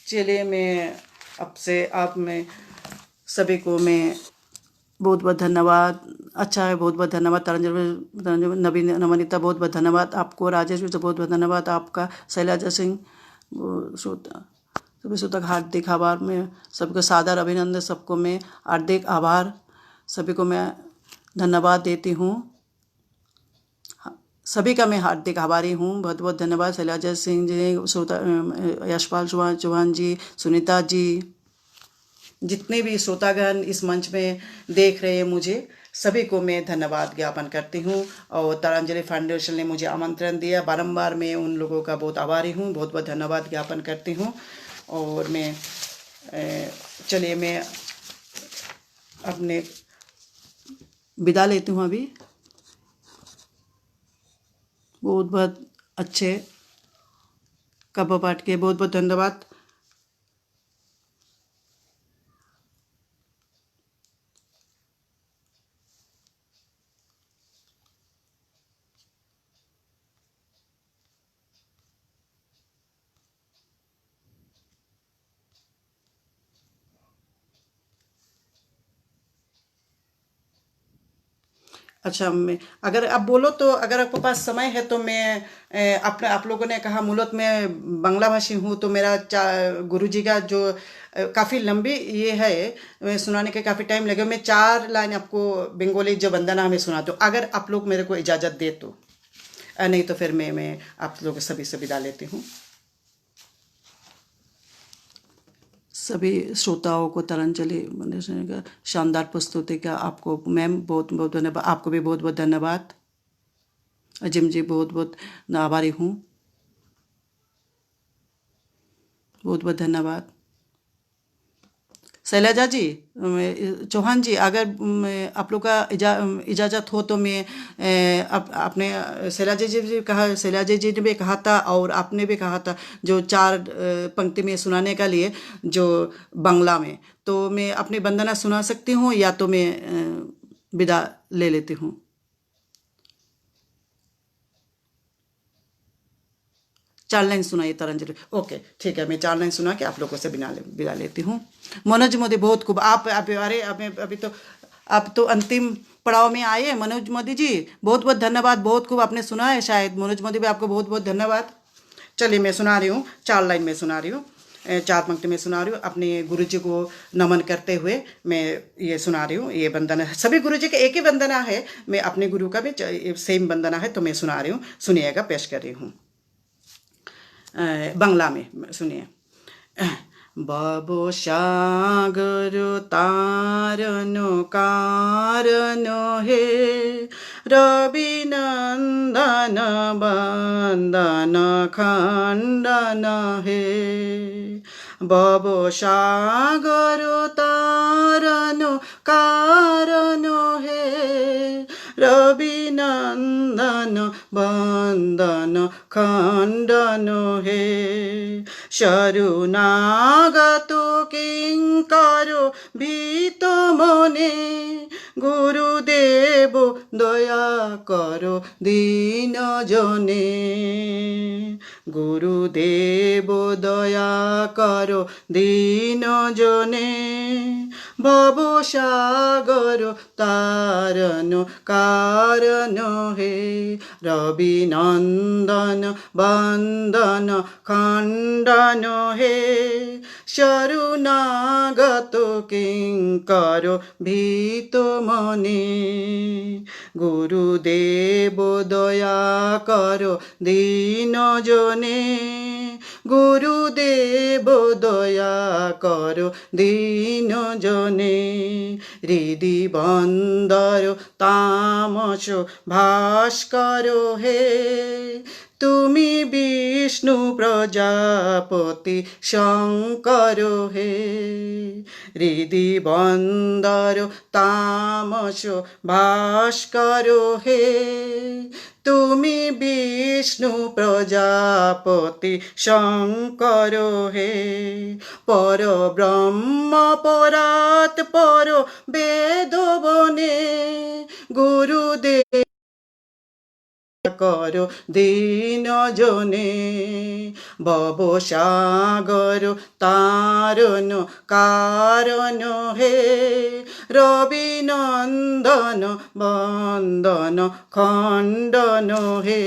चलिए, मैं आपसे आप में सभी को मैं बहुत बहुत धन्यवाद। अच्छा है, बहुत बहुत धन्यवाद तरंजन, नवीन, नवनीता, बहुत बहुत धन्यवाद आपको। राजेश भी बहुत बहुत धन्यवाद आपका। शैलजा सिंह, श्रोता सभी श्रोता का हार्दिक आभार। मैं सबको सादर अभिनंदन, सबको मैं हार्दिक आभार, सभी को मैं धन्यवाद देती हूँ। सभी का मैं हार्दिक आभारी हूँ। बहुत बहुत धन्यवाद शैलजा सिंह जी, श्रोता यशपाल चौहान जी, सुनीता जी, जितने भी श्रोतागण इस मंच में देख रहे हैं मुझे, सभी को मैं धन्यवाद ज्ञापन करती हूँ। और तरांजलि फाउंडेशन ने मुझे आमंत्रण दिया, बारंबार मैं उन लोगों का बहुत आभारी हूँ, बहुत बहुत धन्यवाद ज्ञापन करती हूँ। और मैं चलिए मैं अपने विदा लेती हूँ अभी। बहुत बहुत अच्छे काव्य पाठ के बहुत बहुत धन्यवाद। अच्छा, मैं अगर आप बोलो तो, अगर आपके पास समय है तो मैं अपने, आप लोगों ने कहा मूलत मैं बांग्ला भाषी हूँ, तो मेरा गुरुजी का जो काफ़ी लंबी ये है, मैं सुनाने के काफ़ी टाइम लगे, मैं 4 लाइन आपको बंगाली जो वंदना में सुनाती हूँ, अगर आप लोग मेरे को इजाज़त दे तो। नहीं तो फिर मैं आप लोग सभी से विदा लेती हूँ। सभी श्रोताओं को तरंजलि का शानदार प्रस्तुति का आपको मैम बहुत बहुत धन्यवाद, आपको भी बहुत बहुत धन्यवाद। अजिम जी बहुत बहुत आभारी हूँ, बहुत बहुत धन्यवाद। शैलजा जी, चौहान जी, अगर आप लोग का इजाज़त हो तो मैं अपने शैलजा जी भी कहा, शैलजा जी ने भी कहा था और आपने भी कहा था जो 4 पंक्ति में सुनाने का लिए जो बांग्ला में, तो मैं अपनी वंदना सुना सकती हूँ या तो मैं विदा ले लेती हूँ। चार लाइन सुनाइए तरंजलि। ओके, ठीक है, मैं 4 लाइन सुना के आप लोगों से विदा लेती हूँ। मनोज मोदी बहुत खूब, आप अरे अभी तो आप तो अंतिम पड़ाव में आए। मनोज मोदी जी बहुत बहुत धन्यवाद, बहुत खूब आपने सुना है शायद। मनोज मोदी भी आपको बहुत बहुत धन्यवाद। चलिए मैं सुना रही हूँ, 4 लाइन में सुना रही हूँ, 4 पंक्ति में सुना रही हूँ। अपने गुरु जी को नमन करते हुए मैं ये सुना रही हूँ। ये वंदना सभी गुरु जी का एक ही वंदना है, मैं अपने गुरु का भी सेम वंदना है, तो मैं सुना रही हूँ, सुनिएगा, पेश कर रही हूँ बांग्ला में, सुनिए। बाबो सागर तारनो कारणो हे, रवि नंदन बंदन खंडन हे। बाबो सागर तारनो कारणो हे, নন্দন বন্দন খণ্ডন হে শরণাগত কিঙ্কর ভীত মনে গুরুদেব দয়া করো দীন জনে গুরুদেব দয়া করো দীন জনে ভব সাগর তারন কারণ হে রবি নন্দন বন্দন খণ্ডন হে শরণাগত কিঙ্কর ভীত মনে গুরুদেব দয়া করো দীন জনে গুরুদেব দয়া করো দীন জনে হৃদি বন্দর তামস ভাস্কর হে তুমি বিষ্ণু প্রজাপতি শঙ্কর হে হৃদি বন্দর তামস ভাস্কর হে তুমি বিষ্ণু প্রজাপতি শঙ্কর হে পর ব্রহ্ম পরাৎ পর বেদ বনে গুরুদেব করো দীন জনে ভব সাগর তারণ কারণ হে রবি নন্দন বন্দন খণ্ডন হে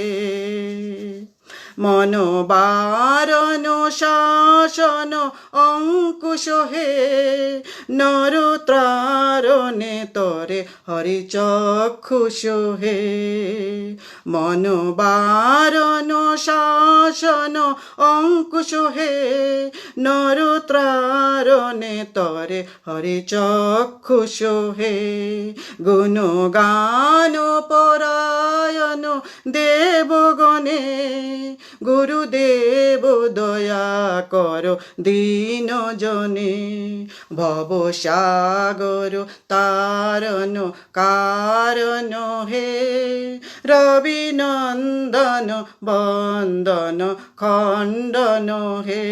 মনোবারণ শাসন অঙ্কুশ হে নরত্রারণে তরে হরিচক্ষুষ হে মনোবারণ শাসন অঙ্কুশ হে নরত্রারণে তরে হরিচক্ষুষ হে গুণগান পরায়ণ দেবগণে গুরুদেব দয়া করো দীন জনে ভব সাগর তারণ কারণ হে রবি নন্দন বন্দন খণ্ডন হে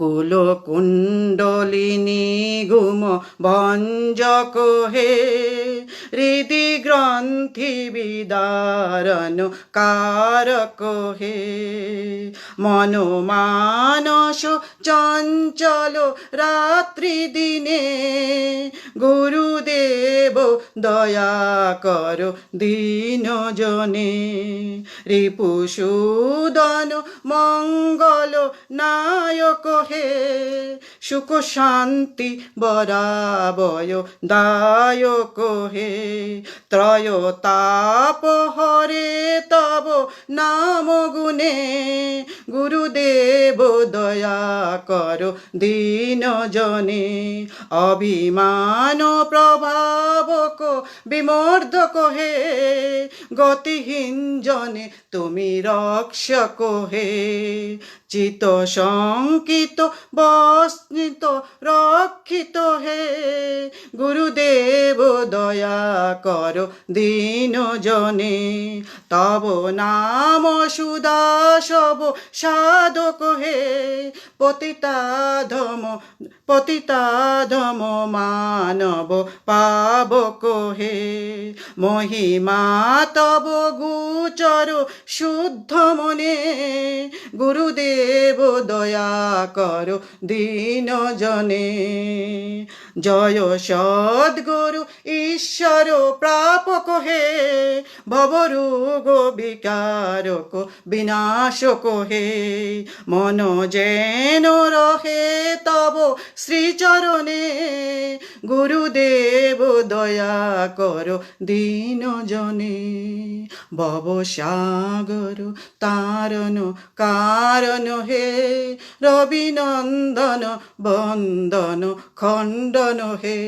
কুল কুণ্ডলিনী গুম ভঞ্জক হে হৃদি গ্রন্থি বিদারণ কারক হে মনোমানস চঞ্চল রাত্রি দিনে গুরুদেব দয়া করো দীন জনে রিপুসূদন মঙ্গল নায়ক হে সুখ শান্তি বরাবয় দায়ক হে ত্রয়তাপ হরে তব নাম গুণে গুরুদেব দয়া করো দীন জনে অভিমান প্রভাবক বিমর্দক হে গতিহীন জনে তুমি রক্ষক হে চিত শঙ্কিত বস্নিত রক্ষিত হে গুরুদেব দয়া করো দীন জনে তব নাম সুদাসব সাধক হে পতিতাধম মানব পাবক হে মহিমা তব গুচর শুদ্ধ মনে গুরুদেব দয়া করো দীন জনে জয় সদ্গুরু ঈশ্বর প্রাপক হে ভবরোগ বিকারক বিনাশক হে মন যেন রহে তব শ্রীচরণে গুরুদেব দয়া করো দীন জনে ভব সাগর তারণ কারণ হে রবি নন্দন বন্দন खंडन है।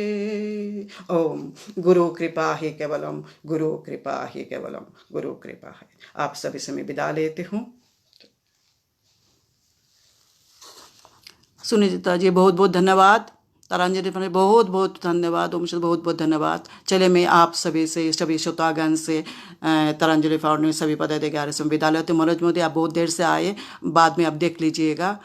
ओम गुरु कृपा ही केवलम, गुरु कृपा ही केवलम, गुरु कृपा है। आप सभी से मैं विदा लेती हूँ। सुनिता जी बहुत बहुत धन्यवाद। तरांजलि फाउंडेशन बहुत बहुत धन्यवाद, ओम बहुत बहुत धन्यवाद। चले मैं आप सभी से, सभी श्रोतागण से, तरांजलि फाउंडेशन सभी पदाधिकारी से विदा लेते। मनोज मोदी आप बहुत देर से आए, बाद में आप देख लीजिएगा,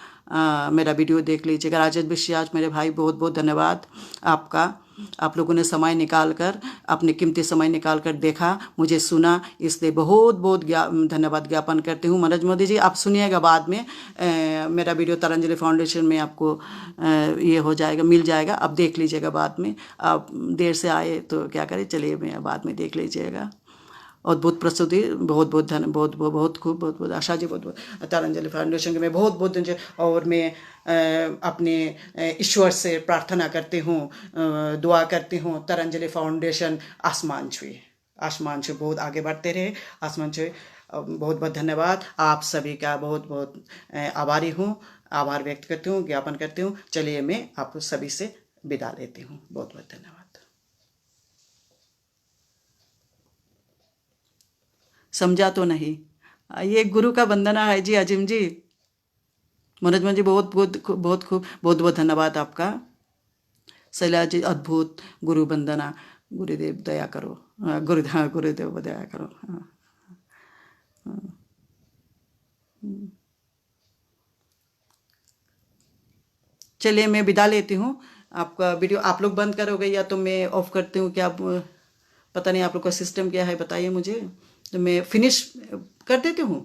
मेरा वीडियो देख लीजिएगा। राजेश विश्वास मेरे भाई बहुत बहुत धन्यवाद आपका, आप लोगों ने समय निकाल कर, अपने कीमती समय निकाल कर देखा, मुझे सुना, इसलिए बहुत बहुत धन्यवाद ज्ञापन करती हूँ। मनोज मोदी जी आप सुनिएगा बाद में, मेरा वीडियो तरांजलि फाउंडेशन में आपको ये हो जाएगा, मिल जाएगा, आप देख लीजिएगा बाद में। आप देर से आए तो क्या करें, चलिए मैं बाद में देख लीजिएगा। अद्भुत प्रस्तुति, बहुत बहुत धन्य, बहुत बहुत बहुत खूब, बहुत बहुत आशा जी, बहुत बहुत तरांजलि फाउंडेशन के मैं बहुत बहुत और मैं अपने ईश्वर से प्रार्थना करती हूँ, दुआ करती हूँ, तरांजलि फाउंडेशन आसमान छुए, आसमान छुए, बहुत आगे बढ़ते रहे, आसमान छुए। बहुत बहुत धन्यवाद आप सभी का, बहुत बहुत आभारी हूँ, आभार व्यक्त करती हूँ, ज्ञापन करती हूँ। चलिए मैं आप सभी से विदा लेती हूँ, बहुत बहुत धन्यवाद। समझा तो नहीं, ये गुरु का वंदना है जी, अजीम जी, मनोज जी बहुत बहुत बहुत खूब, बहुत बहुत धन्यवाद आपका। शैला जी अद्भुत, गुरु वंदना, गुरुदेव दया करो, गुरुदेव दया करो। चलिए मैं विदा लेती हूँ, आपका वीडियो आप लोग बंद करोगे या तो मैं ऑफ करती हूँ, क्या पता नहीं आप लोग का सिस्टम क्या है, बताइए मुझे, तो मैं फिनिश कर देती हूँ।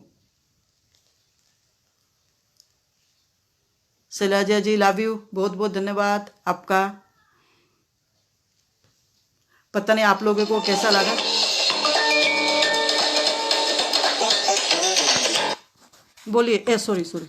शैलाजा जी लव यू, बहुत बहुत धन्यवाद आपका। पता नहीं आप लोगों को कैसा लगा, बोलिए। Sorry sorry.